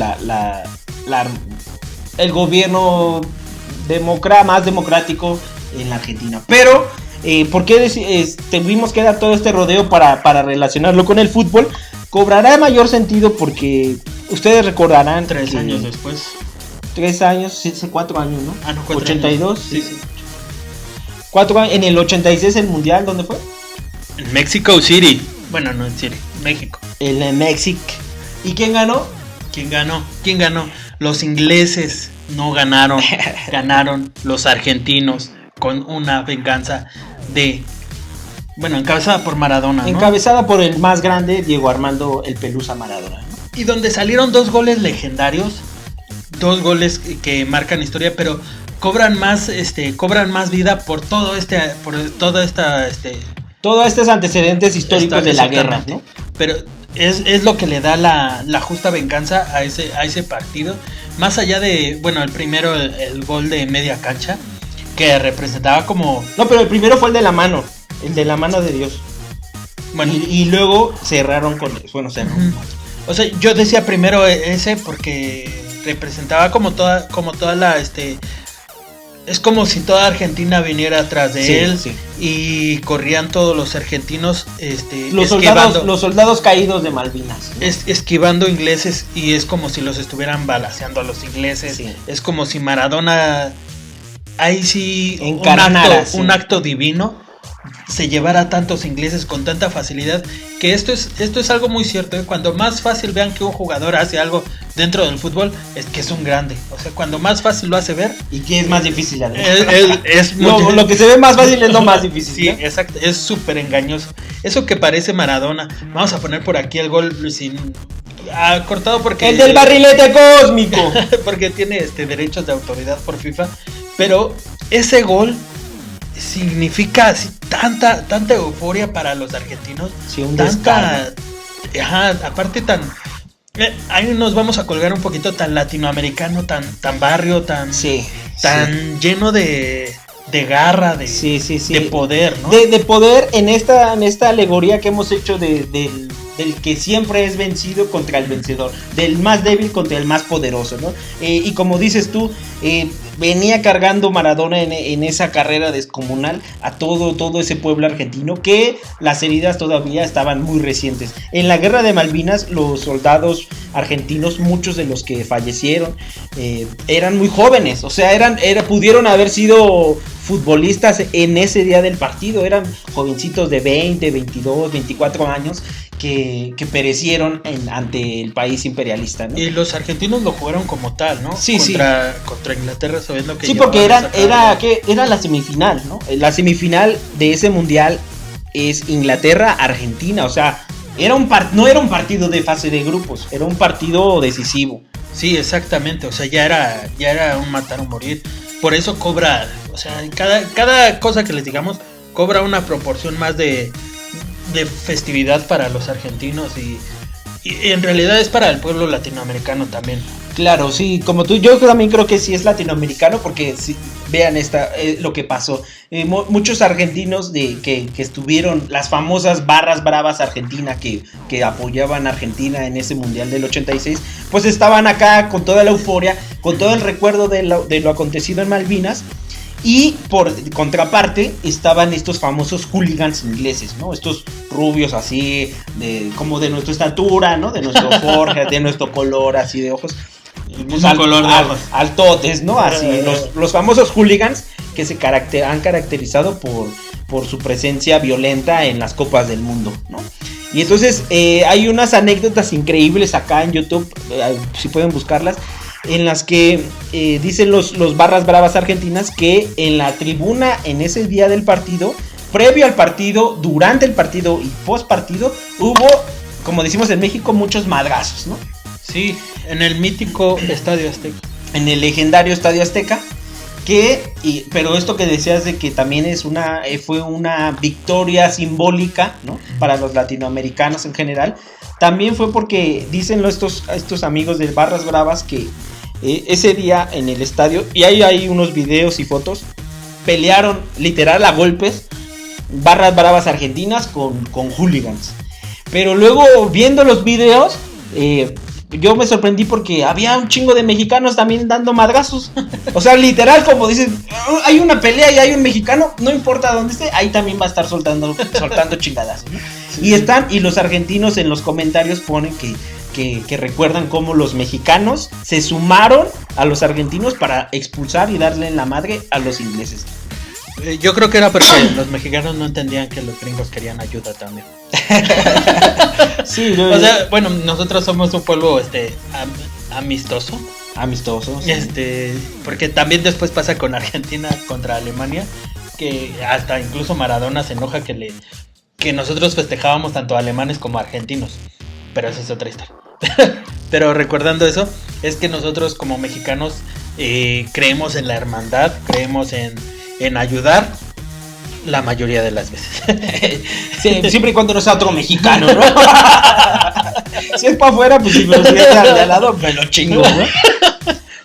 el gobierno más democrático en la Argentina. Pero, ¿por qué tuvimos que dar todo este rodeo para relacionarlo con el fútbol? Cobrará mayor sentido porque ustedes recordarán 3 años después. 3 años, 4 años, ¿no? Ah, no, 4 82. Sí. 4 años. En el 86 el mundial, ¿dónde fue? En Mexico City. Bueno, no en City, México. En México. ¿Y quién ganó? ¿Quién ganó? Los ingleses no ganaron. Ganaron los argentinos con una venganza encabezada por Maradona, ¿no? Encabezada por el más grande, Diego Armando el Pelusa Maradona, ¿no? Y donde salieron 2 goles legendarios, 2 goles que marcan historia, pero cobran más vida por todos estos antecedentes históricos de la guerra, ¿no? Pero es lo que le da la justa venganza a ese partido, más allá de, el primero, el gol de media cancha, que representaba como... No, pero el primero fue el de la mano de Dios. Bueno, y luego cerraron con eso. Bueno, cerraron. O sea, yo decía primero ese porque representaba como toda la es como si toda Argentina viniera atrás de él. Sí. Y corrían todos los argentinos los soldados caídos de Malvinas, ¿no? Esquivando ingleses, y es como si los estuvieran balaceando a los ingleses. Sí. Es como si Maradona ahí sí un acto divino se llevara a tantos ingleses con tanta facilidad, que esto es algo muy cierto, ¿eh? Cuando más fácil vean que un jugador hace algo dentro del fútbol, es que es un grande. O sea, cuando más fácil lo hace ver, y que es más difícil, lo que se ve más fácil es lo más difícil. Sí, ¿no? Exacto, es súper engañoso. Eso que parece Maradona. Vamos a poner por aquí el gol sin cortado porque el del barrilete cósmico, porque tiene derechos de autoridad por FIFA, pero ese gol significa así, tanta euforia para los argentinos, sí, un descargo. Aparte tan ahí nos vamos a colgar un poquito, tan latinoamericano, tan barrio, tan lleno de garra, de poder, ¿no? De poder en esta alegoría que hemos hecho del que siempre es vencido contra el vencedor, del más débil contra el más poderoso, ¿no? Y como dices tú, venía cargando Maradona en esa carrera descomunal a todo ese pueblo argentino, que las heridas todavía estaban muy recientes. En la guerra de Malvinas, los soldados argentinos, muchos de los que fallecieron, eran muy jóvenes, o sea, pudieron haber sido futbolistas en ese día del partido, eran jovencitos de 20, 22, 24 años que perecieron ante el país imperialista, ¿no? Y los argentinos lo jugaron como tal, ¿no? Sí, contra Inglaterra, sabiendo que... Sí, porque era la semifinal, ¿no? La semifinal de ese mundial es Inglaterra-Argentina, o sea, no era un partido de fase de grupos, era un partido decisivo. Sí, exactamente, o sea, ya era un matar o morir. Por eso cobra, o sea, cada cosa que les digamos cobra una proporción más de festividad para los argentinos y en realidad es para el pueblo latinoamericano también. Claro, sí, como tú, yo también creo que sí es latinoamericano, porque sí, vean lo que pasó. Muchos argentinos que estuvieron, las famosas barras bravas argentinas que apoyaban a Argentina en ese mundial del 86, pues estaban acá con toda la euforia, con todo el recuerdo de lo acontecido en Malvinas. Y por contraparte estaban estos famosos hooligans ingleses, ¿no? Estos rubios así, como de nuestra estatura, ¿no? De nuestro forja, de nuestro color, así de ojos. Pues altotes, ¿no? Así, los famosos hooligans que han caracterizado por su presencia violenta en las copas del mundo, ¿no? Y entonces hay unas anécdotas increíbles acá en YouTube, si pueden buscarlas, en las que dicen los barras bravas argentinas que en la tribuna en ese día del partido, previo al partido, durante el partido y post partido, hubo, como decimos en México, muchos madrazos, ¿no? Sí, en el mítico Estadio Azteca. En el legendario Estadio Azteca, pero esto que decías de que también fue una victoria simbólica, ¿no? Para los latinoamericanos en general, también fue porque dicen estos amigos de Barras Bravas que ese día en el estadio, y hay unos videos y fotos, pelearon literal a golpes Barras Bravas argentinas con hooligans. Pero luego viendo los videos, yo me sorprendí porque había un chingo de mexicanos también dando madrazos. O sea, literal, como dicen, hay una pelea y hay un mexicano, no importa dónde esté, ahí también va a estar soltando chingadazos, ¿no? Sí. Y los argentinos en los comentarios ponen que recuerdan cómo los mexicanos se sumaron a los argentinos para expulsar y darle en la madre a los ingleses. Yo creo que era porque los mexicanos no entendían que los gringos querían ayuda también. Sí, o sea, bueno, nosotros somos un pueblo amistoso. Amistoso. Sí. Porque también después pasa con Argentina contra Alemania, que hasta incluso Maradona se enoja que nosotros festejábamos tanto alemanes como argentinos. Pero esa es otra historia. Pero recordando eso, es que nosotros como mexicanos creemos en la hermandad, creemos en ayudar la mayoría de las veces. Sí, siempre y cuando no sea otro mexicano, ¿no? Si es para afuera, pues sí, pero si es de al lado, me lo chingo, ¿no?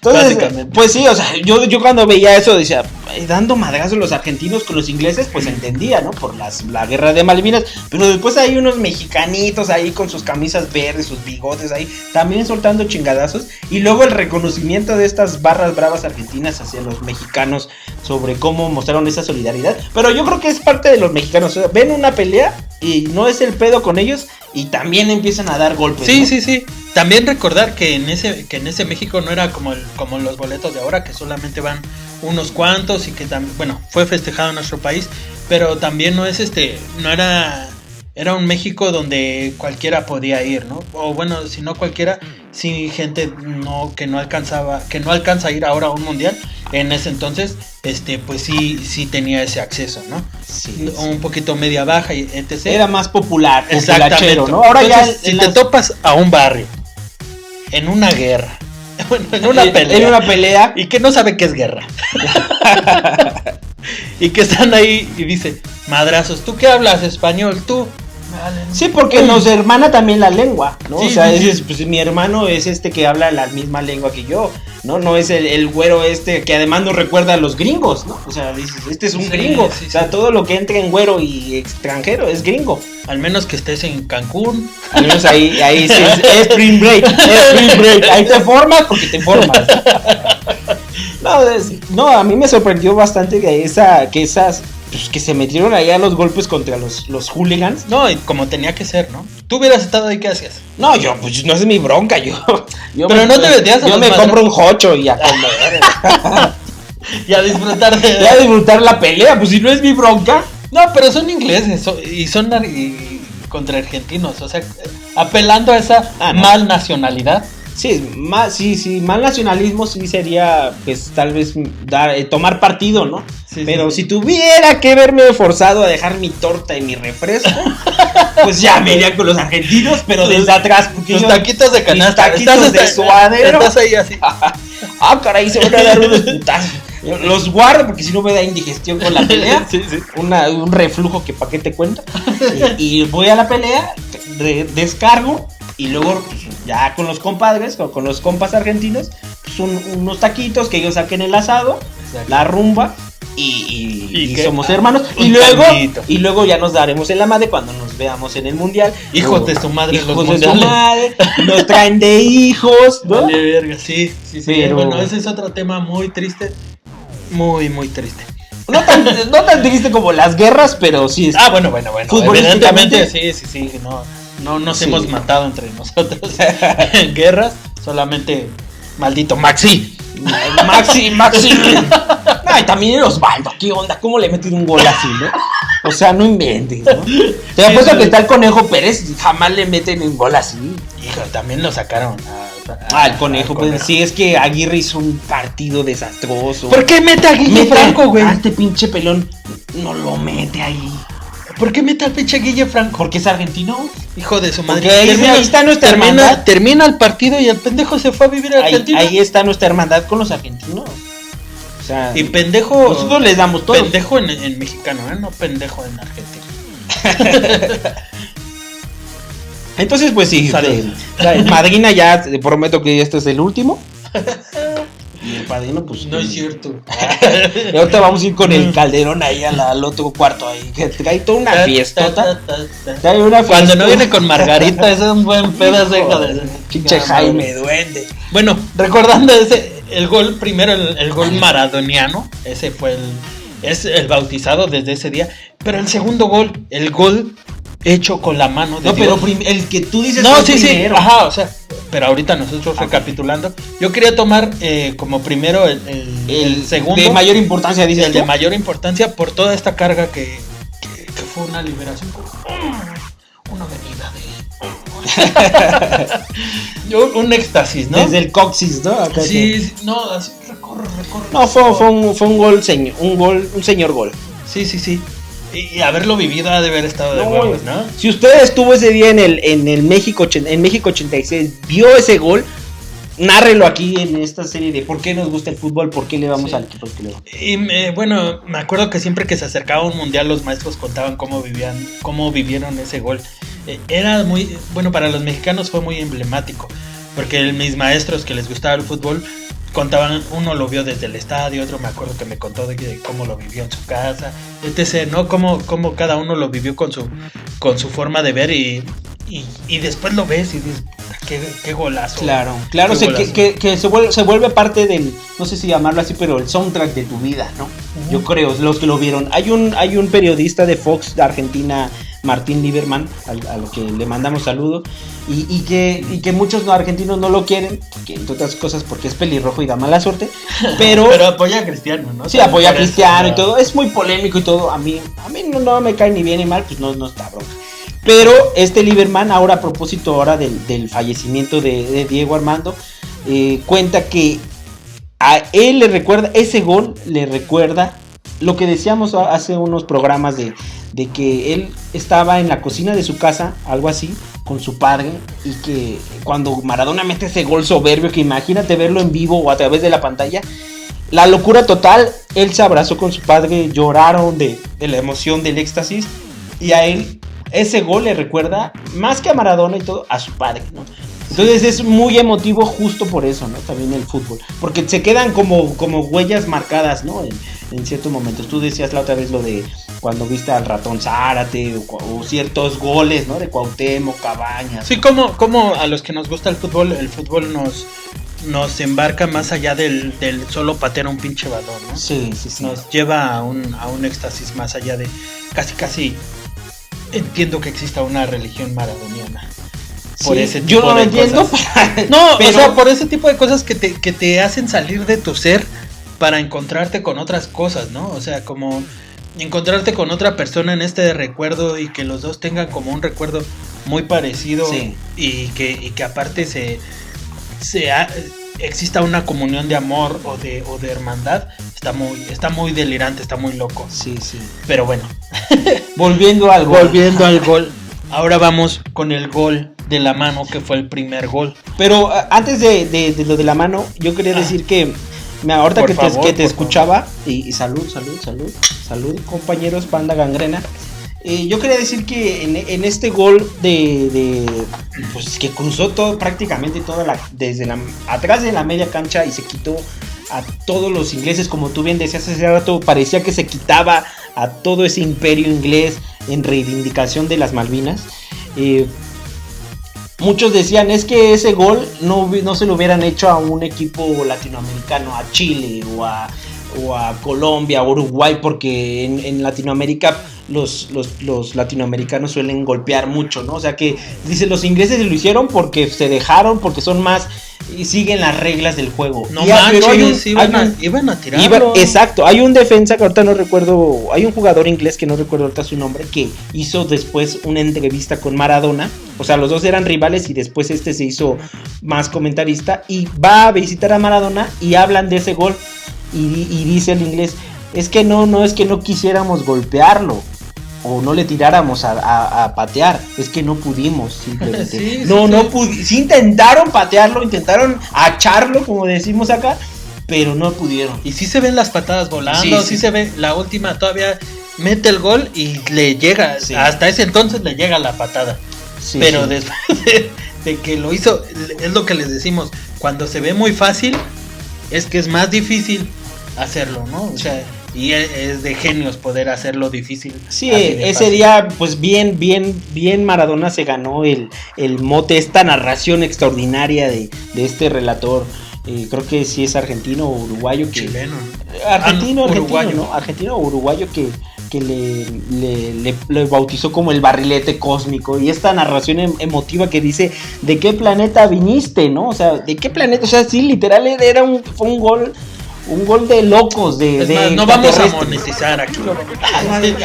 Entonces, pues sí, o sea, yo cuando veía eso decía, dando madrazos los argentinos con los ingleses, pues entendía, ¿no? Por la guerra de Malvinas, pero después hay unos mexicanitos ahí con sus camisas verdes, sus bigotes ahí, también soltando chingadazos, y luego el reconocimiento de estas barras bravas argentinas hacia los mexicanos sobre cómo mostraron esa solidaridad, pero yo creo que es parte de los mexicanos, o sea, ven una pelea y no es el pedo con ellos y también empiezan a dar golpes. Sí, ¿no? sí. También recordar que en ese México no era como los boletos de ahora, que solamente van unos cuantos y que también, bueno, fue festejado en nuestro país, pero también no es no era un México donde cualquiera podía ir, ¿no? O bueno, si no cualquiera, sí gente que no alcanza a ir ahora a un mundial. En ese entonces, pues sí tenía ese acceso, ¿no? Sí, Un poquito media baja y etc. Era más popular, exactamente, ¿no? Ahora entonces, ya si te topas a un barrio en una guerra, bueno, en una pelea y que no sabe qué es guerra. Y que están ahí y dice, madrazos, ¿tú qué hablas español? Tú. Sí, porque nos hermana también la lengua, ¿no? Sí, o sea, sí. Pues mi hermano es que habla la misma lengua que yo, ¿no? No es el güero que además nos recuerda a los gringos, ¿no? O sea, dices, este es un gringo. Sí, o sea, todo lo que entre en güero y extranjero es gringo. Al menos que estés en Cancún. Al menos ahí sí es Spring Break. Ahí te formas porque te formas. No, a mí me sorprendió bastante que esas pues, que se metieron ahí a los golpes contra los hooligans. No, y como tenía que ser, ¿no? Tú hubieras estado ahí, ¿qué hacías? No, pues no es mi bronca, yo pero no te metías a yo los me madrazos. compro un jocho y a comer. Y a disfrutar Y a disfrutar la pelea, pues si no es mi bronca. No, pero son ingleses y son contra argentinos, o sea, apelando a esa mal nacionalidad. Sí, mal nacionalismo sí sería, pues tal vez tomar partido, ¿no? Sí, pero sí. Si tuviera que verme forzado a dejar mi torta y mi refresco, pues ya me iría con los argentinos, pero desde atrás. Porque tus taquitos de canasta, taquitos de suadero. Estás ahí así. Caray, se van a dar unos putazos. Los guardo porque si no me da indigestión con la pelea. Sí. Un reflujo que pa' qué te cuento. Y voy a la pelea, descargo. Y luego, pues, ya con los compadres, o con los compas argentinos, pues unos taquitos que ellos saquen el asado, exacto, la rumba, y somos hermanos. Y luego ya nos daremos en la madre cuando nos veamos en el mundial. Hijos de su madre, hijos de su madre, nos traen de hijos, ¿no? Vale, verga, sí. Pero bueno, ese es otro tema muy triste. Muy, muy triste. No tan triste como las guerras, pero sí es. Bueno. Evidentemente, sí. No nos hemos matado entre nosotros en guerras, solamente maldito Maxi. Ay, también el Osvaldo, ¿qué onda? ¿Cómo le he metido un gol así, no? O sea, no inventes, ¿no? Te apuesto que está el Conejo Pérez, jamás le meten un gol así. Hijo, también lo sacaron el Conejo Pérez. Sí, es que Aguirre hizo un partido desastroso. ¿Por qué mete a Guille Franco, güey? A este pinche pelón no lo mete ahí. ¿Por qué mete al pinche Guille Franco? Porque es argentino. Hijo de su madre. Ahí está nuestra hermandad. Termina el partido y el pendejo se fue a vivir a Argentina. Ahí está nuestra hermandad con los argentinos. O sea, y pendejo. Nosotros les damos todo. Pendejo en mexicano, no pendejo en argentino. Entonces, pues sí. Madrina, ya te prometo que este es el último. Y el padrino, pues. No es cierto. Y ahorita vamos a ir con el Calderón ahí al otro cuarto ahí. Que trae toda una fiestota. Cuando no viene con Margarita, ese es un buen pedazo de pinche Jaime Duende. Bueno, recordando el gol, primero el gol maradoniano. Ese fue es el bautizado desde ese día. Pero el segundo gol, el gol hecho con la mano de Dios. Pero el que tú dices. No, sí, primero. Ajá, o sea. Pero ahorita nosotros recapitulando, yo quería tomar como primero el segundo. De mayor importancia, dices el tú. de mayor importancia por toda esta carga que fue una liberación. Una venida de. un éxtasis, ¿no? Desde el coxis, ¿no? Acá sí, no, así recorre. No, fue un gol, un señor gol. Sí. Y haberlo vivido ha de haber estado de huevos, ¿no? Si usted estuvo ese día en el México 86, vio ese gol, nárrelo aquí en esta serie de por qué nos gusta el fútbol, por qué le vamos al equipo que le vamos. Y bueno, me acuerdo que siempre que se acercaba un mundial los maestros contaban cómo vivieron ese gol. Era muy, bueno, para los mexicanos fue muy emblemático, porque mis maestros que les gustaba el fútbol contaban, uno lo vio desde el estadio, otro me acuerdo que me contó de cómo lo vivió en su casa, etc., ¿no? Cómo cada uno lo vivió con su forma de ver y después lo ves y dices, qué golazo. Claro, que se vuelve parte del, no sé si llamarlo así, pero el soundtrack de tu vida, ¿no? Yo creo, los que lo vieron. Hay un periodista de Fox de Argentina, Martín Lieberman, a lo que le mandamos saludo, y que muchos argentinos no lo quieren, porque, entre otras cosas porque es pelirrojo y da mala suerte, pero apoya a Cristiano, ¿no? Sí, apoya a Cristiano y todo, es muy polémico y todo, a mí no me cae ni bien ni mal, pues no está bronca. Pero este Lieberman, ahora a propósito del fallecimiento de Diego Armando, cuenta que a él le recuerda, ese gol le recuerda lo que decíamos hace unos programas de que él estaba en la cocina de su casa, algo así, con su padre, y que cuando Maradona mete ese gol soberbio, que imagínate verlo en vivo o a través de la pantalla, la locura total, él se abrazó con su padre, lloraron de la emoción, del éxtasis, y a él ese gol le recuerda, más que a Maradona y todo, a su padre, ¿no? Entonces es muy emotivo justo por eso, ¿no? También el fútbol, porque se quedan como huellas marcadas, ¿no? En ciertos momentos. Tú decías la otra vez lo de cuando viste al Ratón Zárate o ciertos goles, ¿no? De Cuauhtémoc, Cabañas. Sí, como a los que nos gusta el fútbol nos embarca más allá del solo patear un pinche balón, ¿no? Sí. Nos lleva a un éxtasis más allá de casi entiendo que exista una religión maradoniana. Por ese tipo yo no lo de entiendo. No, pero... o sea, por ese tipo de cosas que te hacen salir de tu ser para encontrarte con otras cosas, ¿no? O sea, como encontrarte con otra persona en este recuerdo y que los dos tengan como un recuerdo muy parecido, sí. y que aparte exista una comunión de amor o de hermandad, está muy delirante, está muy loco. Sí. Pero bueno, volviendo al gol. Ahora vamos con el gol de la mano, que fue el primer gol. Pero antes de lo de la mano, yo quería decir que ahorita que te escuchaba, y salud, compañeros, banda gangrena. Yo quería decir que en este gol pues que cruzó todo, prácticamente desde atrás de la media cancha, y se quitó a todos los ingleses, como tú bien decías hace rato, parecía que se quitaba a todo ese imperio inglés en reivindicación de las Malvinas. Muchos decían, es que ese gol no se lo hubieran hecho a un equipo latinoamericano, a Chile o a Colombia, Uruguay, porque en Latinoamérica los latinoamericanos suelen golpear mucho, ¿no? O sea que, dice, los ingleses lo hicieron porque se dejaron, porque son más y siguen las reglas del juego. No manches, iban a tirarlo. Exacto, hay un defensa que ahorita no recuerdo, hay un jugador inglés que no recuerdo ahorita su nombre, que hizo después una entrevista con Maradona. O sea, los dos eran rivales y después se hizo más comentarista y va a visitar a Maradona y hablan de ese gol. Y dice el inglés, es que no es que no quisiéramos golpearlo o no le tiráramos a patear, es que no pudimos simplemente. Sí, intentaron patearlo, intentaron acharlo, como decimos acá, pero no pudieron. Y sí se ven las patadas volando, sí se ve la última, todavía mete el gol y le llega, hasta ese entonces le llega la patada. Pero después de que lo hizo, es lo que les decimos, cuando se ve muy fácil, es que es más difícil hacerlo, ¿no? O sea, y es de genios poder hacerlo difícil. Sí, ese fácil. Día, pues bien Maradona se ganó el mote, esta narración extraordinaria de este relator. Creo que sí es argentino o uruguayo. Chileno. Argentino, uruguayo. ¿no? Argentino o uruguayo que le bautizó como el barrilete cósmico, y esta narración emotiva que dice, ¿de qué planeta viniste? ¿No? O sea, ¿de qué planeta? O sea, sí, literal fue un gol de locos, más, no vamos a monetizar aquí.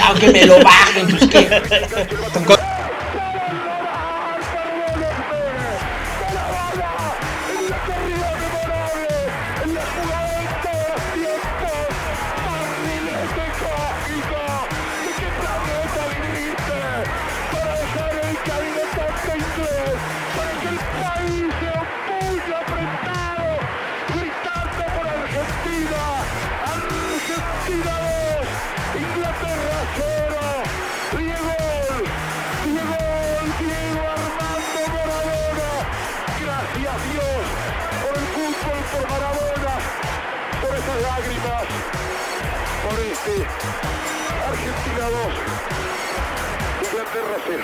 Aunque me lo bajen, pues qué. Argentina 2, Inglaterra 0.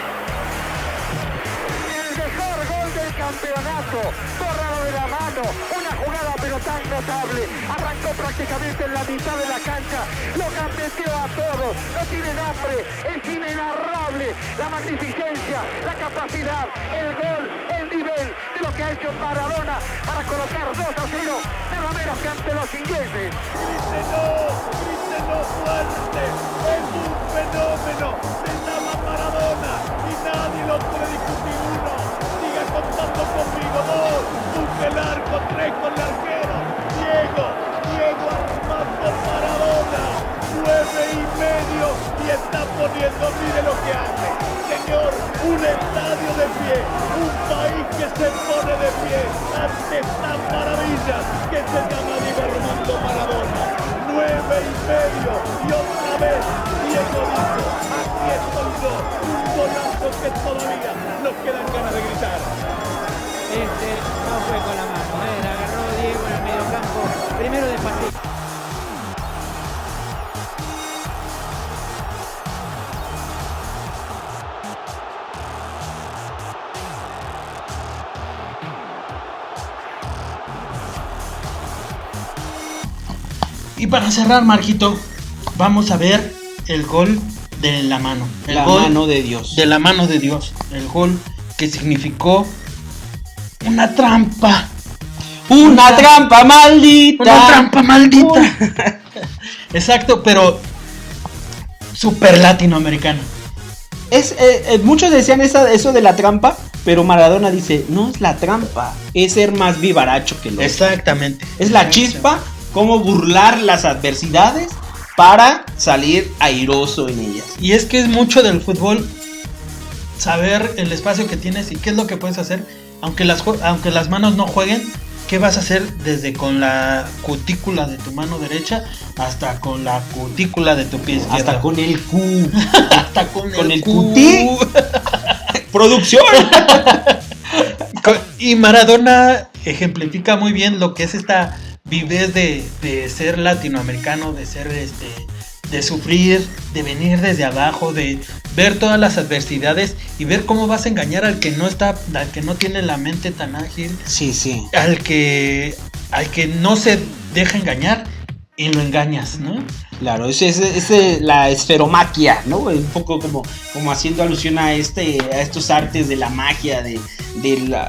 El mejor gol del campeonato, borrado de la mano, una jugada pero tan notable, arrancó prácticamente en la mitad de la cancha, lo gambeteó a todos, no tiene nombre, es inenarrable, la magnificencia, la capacidad, el gol, el nivel de lo que ha hecho Maradona para colocar 2-0, nada menos que ante los ingleses. Grítenlo fuerte, es un fenómeno, se llama Maradona y nadie lo puede discutir. Uno, siga contando conmigo. Dos, busque el arco. Tres, con el arquero. Diego Armando Maradona, 9,5 y está poniendo, mire lo que hace. Señor, un estadio de pie, un país que se pone de pie ante esta maravilla que se llama Diego Armando Maradona. 9,5 y otra vez Diego dijo, aquí estoy yo, un golazo que todavía nos quedan ganas de gritar. No fue con la mano, la agarró Diego en el medio campo, primero despacito. Y para cerrar, Marquito, vamos a ver el gol de la mano. El La gol mano de Dios. De la mano de Dios. El gol que significó una trampa. Una trampa maldita. Una trampa maldita. Exacto, pero super latinoamericana. Muchos decían eso de la trampa, pero Maradona dice, no es la trampa, es ser más vivaracho que lo otro. Exactamente. Es la chispa, cómo burlar las adversidades para salir airoso en ellas. Y es que es mucho del fútbol saber el espacio que tienes y qué es lo que puedes hacer. Aunque las manos no jueguen, ¿qué vas a hacer desde con la cutícula de tu mano derecha hasta con la cutícula de tu pie izquierdo? Hasta con el Q. Hasta con el cutí. Producción. Y Maradona ejemplifica muy bien lo que es esta vivez de ser latinoamericano, de ser de sufrir, de venir desde abajo, de ver todas las adversidades y ver cómo vas a engañar al que no tiene la mente tan ágil, Sí. al que no se deja engañar y lo engañas, ¿no? Claro, es la esferomaquia, ¿no? Un poco como haciendo alusión a estos artes de la magia, de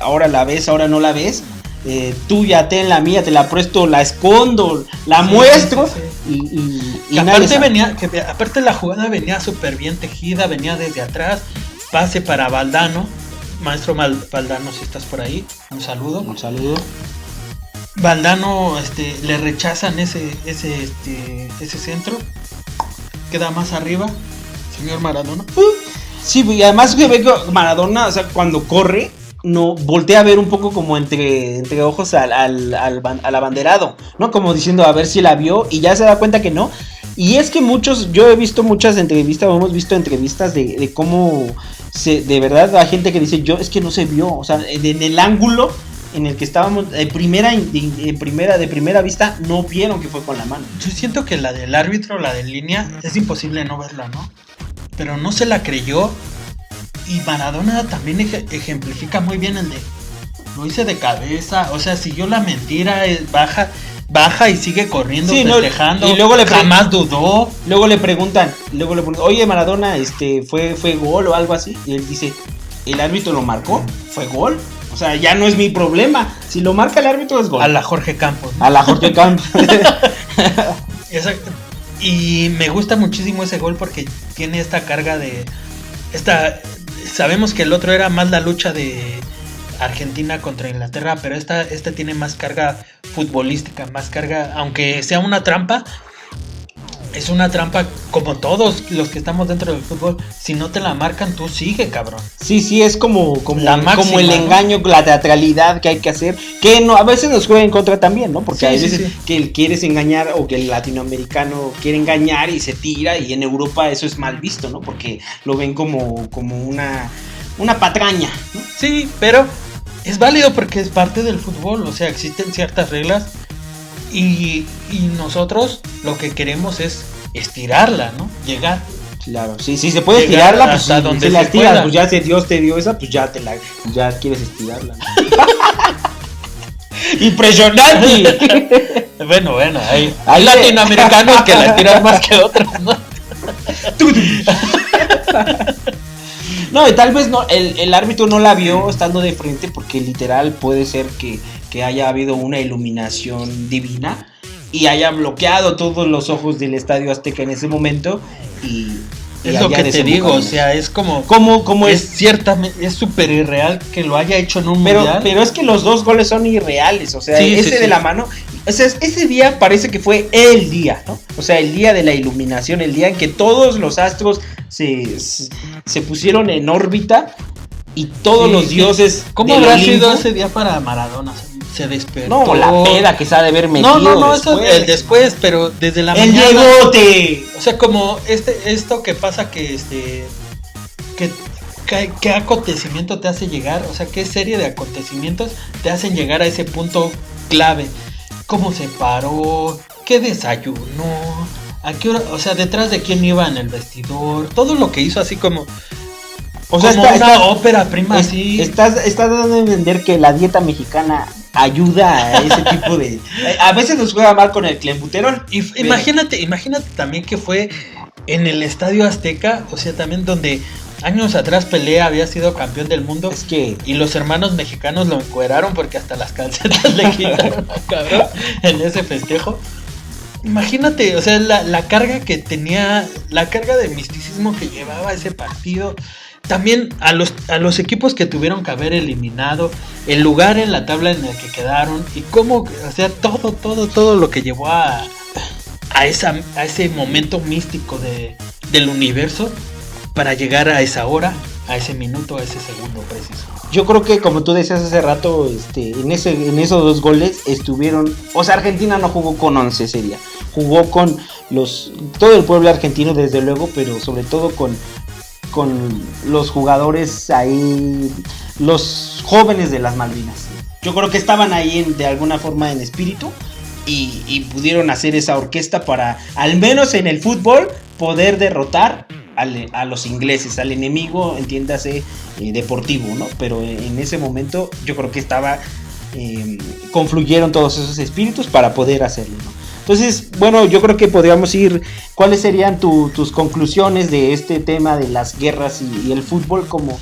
ahora la ves, ahora no la ves. Tú ya ten la mía, te la presto, la escondo, la muestro. Sí. Y aparte la jugada venía súper bien tejida, venía desde atrás, pase para Valdano, maestro Valdano, si estás por ahí, un saludo. Un saludo. Valdano le rechazan ese centro, queda más arriba, señor Maradona. Sí, y además que ve que Maradona, o sea, cuando corre, no voltea a ver un poco como entre ojos al abanderado, ¿no? Como diciendo a ver si la vio y ya se da cuenta que no. Y es que yo he visto muchas entrevistas, o hemos visto entrevistas de cómo de verdad hay gente que dice, es que no se vio, o sea, en el ángulo en el que estábamos de primera vista no vieron que fue con la mano. Yo siento que la del árbitro, la de línea, es imposible no verla, ¿no? Pero no se la creyó. Y Maradona también ejemplifica muy bien el de lo hice de cabeza, o sea, siguió la mentira, baja y sigue corriendo, sí, festejando, y luego jamás dudó. Luego le preguntan, oye Maradona, fue gol o algo así, y él dice, ¿el árbitro lo marcó? ¿Fue gol? O sea, ya no es mi problema, si lo marca el árbitro es gol. A la Jorge Campos, ¿no? A la Jorge Campos. Exacto. Y me gusta muchísimo ese gol porque tiene esta carga sabemos que el otro era más la lucha de Argentina contra Inglaterra, pero esta tiene más carga futbolística, más carga, aunque sea una trampa, es una trampa como todos los que estamos dentro del fútbol. Si no te la marcan, tú sigue, cabrón. Sí, es como la máxima, como el engaño, ¿no? La teatralidad que hay que hacer, que no, a veces nos juega en contra también, ¿no? Porque hay veces que quieres engañar o que el latinoamericano quiere engañar y se tira, y en Europa eso es mal visto, ¿no? Porque lo ven como una patraña, ¿no? Sí, pero es válido porque es parte del fútbol, o sea, existen ciertas reglas. Y nosotros lo que queremos es estirarla, ¿no? Llegar. Claro, sí, se puede estirarla, pues hasta donde la estiras, pueda. pues ya si Dios te dio esa, pues ya quieres estirarla, ¿no? ¡Impresionante! Bueno, hay latinoamericanos que la tiran más que otros, ¿no? No, y tal vez no, el árbitro no la vio estando de frente porque literal puede ser que haya habido una iluminación divina y haya bloqueado todos los ojos del Estadio Azteca en ese momento y es lo que te digo, o sea, es como ¿Cómo es es? ciertamente, es súper irreal que lo haya hecho en un Pero mundial. es que los dos goles son irreales, o sea, Sí, ese sí, de sí. la mano, o sea, ese día parece que fue el día, ¿no? O sea, el día de la iluminación, el día en que todos los astros se pusieron en órbita y todos Sí, los sí. dioses ¿Cómo del habrá Olimpo- sido ese día para Maradona? Se despertó. No, la peda que se ha de haber metido. No, eso es el después, pero desde la ¡El mañana. llegote! O sea, como esto que pasa que ¿qué acontecimiento te hace llegar? O sea, ¿qué serie de acontecimientos te hacen llegar a ese punto clave? ¿Cómo se paró? ¿Qué desayunó? ¿A qué hora? O sea, detrás de quién iba en el vestidor. Todo lo que hizo así como... O sea, como una ópera prima así. Estás dando a entender que la dieta mexicana ayuda a ese tipo de... A veces nos juega mal con el clenbuterol. Imagínate también que fue en el Estadio Azteca, o sea, también donde años atrás Pelé había sido campeón del mundo. Es que... Y los hermanos mexicanos lo encueraron porque hasta las calcetas le quitaron a cabrón en ese festejo. Imagínate, o sea, la carga que tenía, la carga de misticismo que llevaba ese partido. También a los equipos que tuvieron que haber eliminado, el lugar en la tabla en el que quedaron y cómo, o sea, todo lo que llevó a ese momento místico del universo para llegar a esa hora, a ese minuto, a ese segundo preciso. Yo creo que como tú decías hace rato, en esos dos goles estuvieron, o sea, Argentina no jugó con 11 ese día, jugó con todo el pueblo argentino desde luego, pero sobre todo con los jugadores ahí, los jóvenes de las Malvinas. Yo creo que estaban ahí de alguna forma en espíritu y pudieron hacer esa orquesta para, al menos en el fútbol, poder derrotar a los ingleses, al enemigo, entiéndase, deportivo, ¿no? Pero en ese momento yo creo que confluyeron todos esos espíritus para poder hacerlo, ¿no? Entonces, bueno, yo creo que podríamos ir, ¿cuáles serían tus conclusiones de este tema de las guerras y el fútbol, como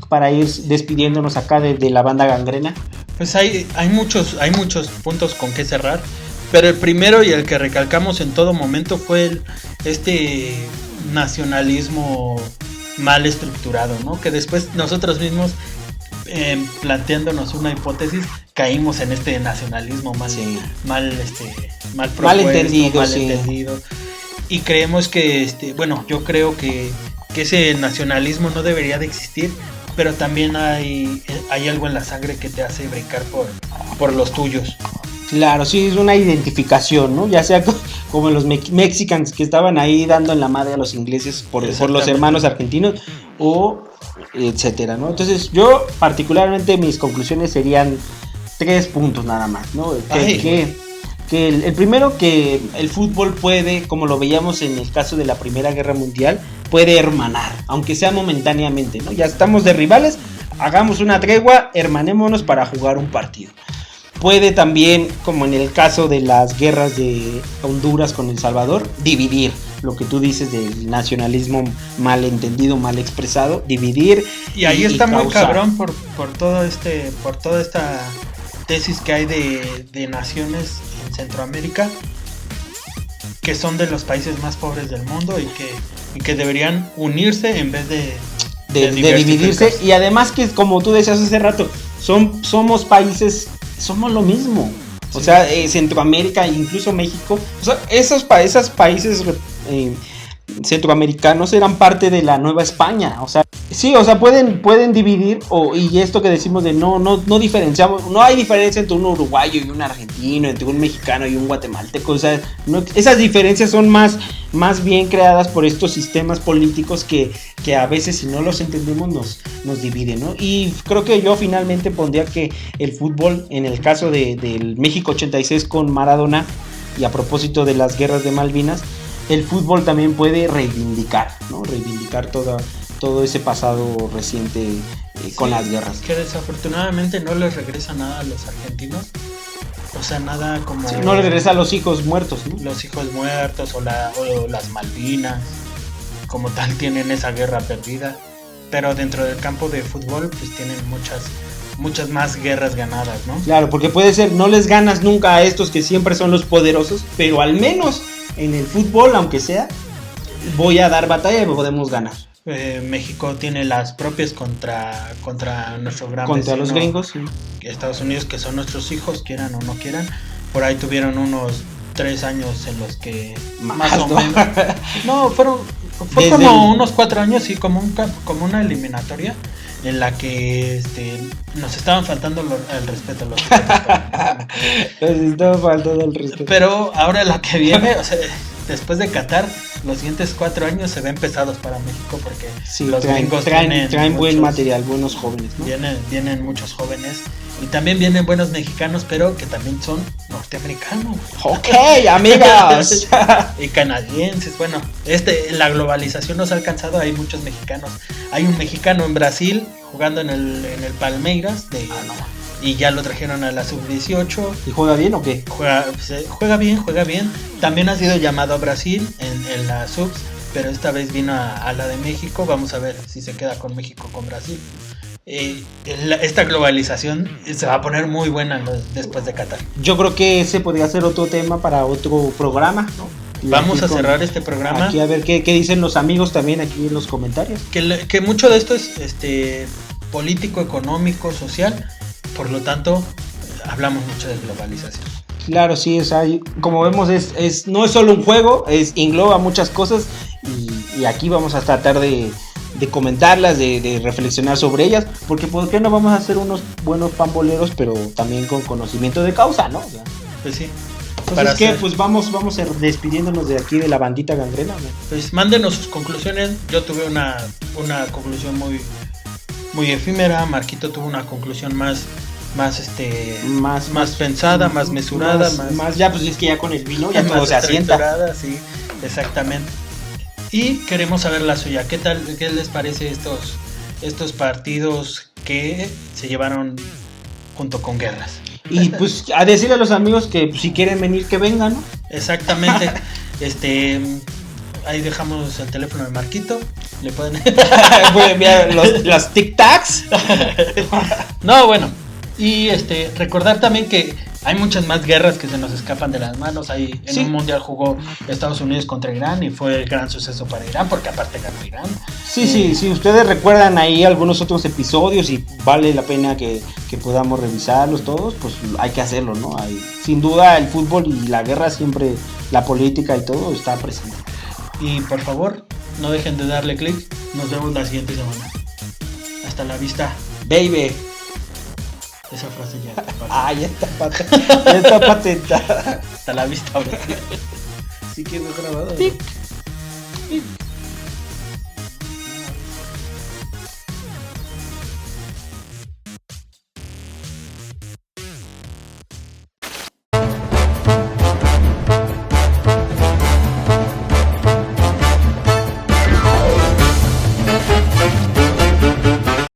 para ir despidiéndonos acá de la banda gangrena? Pues hay muchos puntos con que cerrar, pero el primero y el que recalcamos en todo momento fue este nacionalismo mal estructurado, ¿no? Que después nosotros mismos, planteándonos una hipótesis, caímos en este nacionalismo mal propuesto, malentendido. Y creemos que bueno, yo creo que ese nacionalismo no debería de existir, pero también hay algo en la sangre que te hace brincar por los tuyos. Claro, sí, es una identificación, ¿no? Ya sea como los mexicanos que estaban ahí dando en la madre a los ingleses por los hermanos argentinos, o etcétera, ¿no? Entonces, yo particularmente mis conclusiones serían 3 puntos nada más, ¿no? Que el primero, que el fútbol puede, como lo veíamos en el caso de la Primera Guerra Mundial, puede hermanar, aunque sea momentáneamente, ¿no? Ya estamos de rivales, hagamos una tregua, hermanémonos para jugar un partido. Puede también, como en el caso de las guerras de Honduras con El Salvador, dividir. Lo que tú dices del nacionalismo mal entendido, mal expresado, dividir. Y ahí está muy causar. cabrón por toda esta tesis que hay de naciones en Centroamérica que son de los países más pobres del mundo y que deberían unirse en vez de dividirse. Y además que, como tú decías hace rato, somos países, somos lo mismo. O Sí. sea, Centroamérica, incluso México, o sea, esos países centroamericanos eran parte de la Nueva España. O sea, sí, o sea, pueden dividir, y esto que decimos de no diferenciamos, no hay diferencia entre un uruguayo y un argentino, entre un mexicano y un guatemalteco. O sea, esas diferencias son más bien creadas por estos sistemas políticos que a veces, si no los entendemos, nos dividen, ¿no? Y creo que yo finalmente pondría que el fútbol, en el caso del México 86 con Maradona, y a propósito de las guerras de Malvinas, el fútbol también puede reivindicar, ¿no? Reivindicar todo ese pasado reciente con las guerras. Que desafortunadamente no les regresa nada a los argentinos. O sea, nada como... Sí, no le regresa a los hijos muertos, ¿no? Los hijos muertos o las Malvinas. Como tal tienen esa guerra perdida. pero dentro del campo de fútbol pues tienen muchas más guerras ganadas, ¿no? Claro, porque puede ser, no les ganas nunca a estos que siempre son los poderosos, pero al menos en el fútbol, aunque sea, voy a dar batalla y podemos ganar. México tiene las propias contra nuestro gran Contra vecino, los gringos, sí. Estados Unidos, que son nuestros hijos, quieran o no quieran. Por ahí tuvieron unos 3 años en los que más o ¿no? menos. No, fue Desde como unos 4 años, sí, como una eliminatoria en la que nos estaban faltando el respeto. Les estaba faltando el respeto. Pero ahora la que viene, o sea, después de Qatar, los siguientes 4 años se ven pesados para México porque Sí, los gringos traen buen muchos- material, buenos jóvenes, ¿no? Vienen muchos jóvenes y también vienen buenos mexicanos, pero que también son norteamericanos Ok, amigos. y canadienses. Bueno, la globalización nos ha alcanzado, hay muchos mexicanos. Hay un mexicano en Brasil jugando en el Palmeiras y ya lo trajeron a la sub-18. ¿Y juega bien o qué? Juega bien. También ha sido llamado a Brasil en la subs, pero esta vez vino a la de México. Vamos a ver si se queda con México o con Brasil. Esta globalización se va a poner muy buena después de Qatar. Yo creo que ese podría ser otro tema para otro programa, ¿no? Y Vamos aquí a cerrar este programa. Aquí a ver qué dicen los amigos también aquí en los comentarios. Que mucho de esto es político, económico, social. Por lo tanto, hablamos mucho de globalización. Claro, sí, como vemos no es solo un juego, engloba muchas cosas y aquí vamos a tratar de comentarlas, de reflexionar sobre ellas, porque ¿por qué no vamos a ser unos buenos pamboleros, pero también con conocimiento de causa, ¿no? O sea, Pues sí. entonces, ¿qué? Pues vamos a ir despidiéndonos de aquí de la bandita gangrena, ¿no? Pues mándenos sus conclusiones. Yo tuve una conclusión muy efímera. Marquito tuvo una conclusión más pensada, más mesurada, más ya, pues es que ya con el vino ya todo más se asienta. estructurada, sí, exactamente. Y queremos saber la suya. ¿Qué les parece estos partidos que se llevaron junto con guerras? Y pues a decirle a los amigos que pues, si quieren venir que vengan, ¿no? Exactamente. Ahí dejamos el teléfono de Marquito. Le pueden Voy a enviar los tic-tacs. No, bueno. Y recordar también que hay muchas más guerras que se nos escapan de las manos. En un mundial jugó Estados Unidos contra Irán y fue el gran suceso para Irán, porque aparte ganó Irán. Sí, si ustedes recuerdan ahí algunos otros episodios y vale la pena que podamos revisarlos todos, pues hay que hacerlo, ¿no? Sin duda el fútbol y la guerra siempre, la política y todo está presente. Y por favor, no dejen de darle click. Nos vemos la siguiente semana. Hasta la vista. Baby. Esa frase ya. Ya está patentada. Hasta la vista, ahora. Sí quedó grabado. Tic.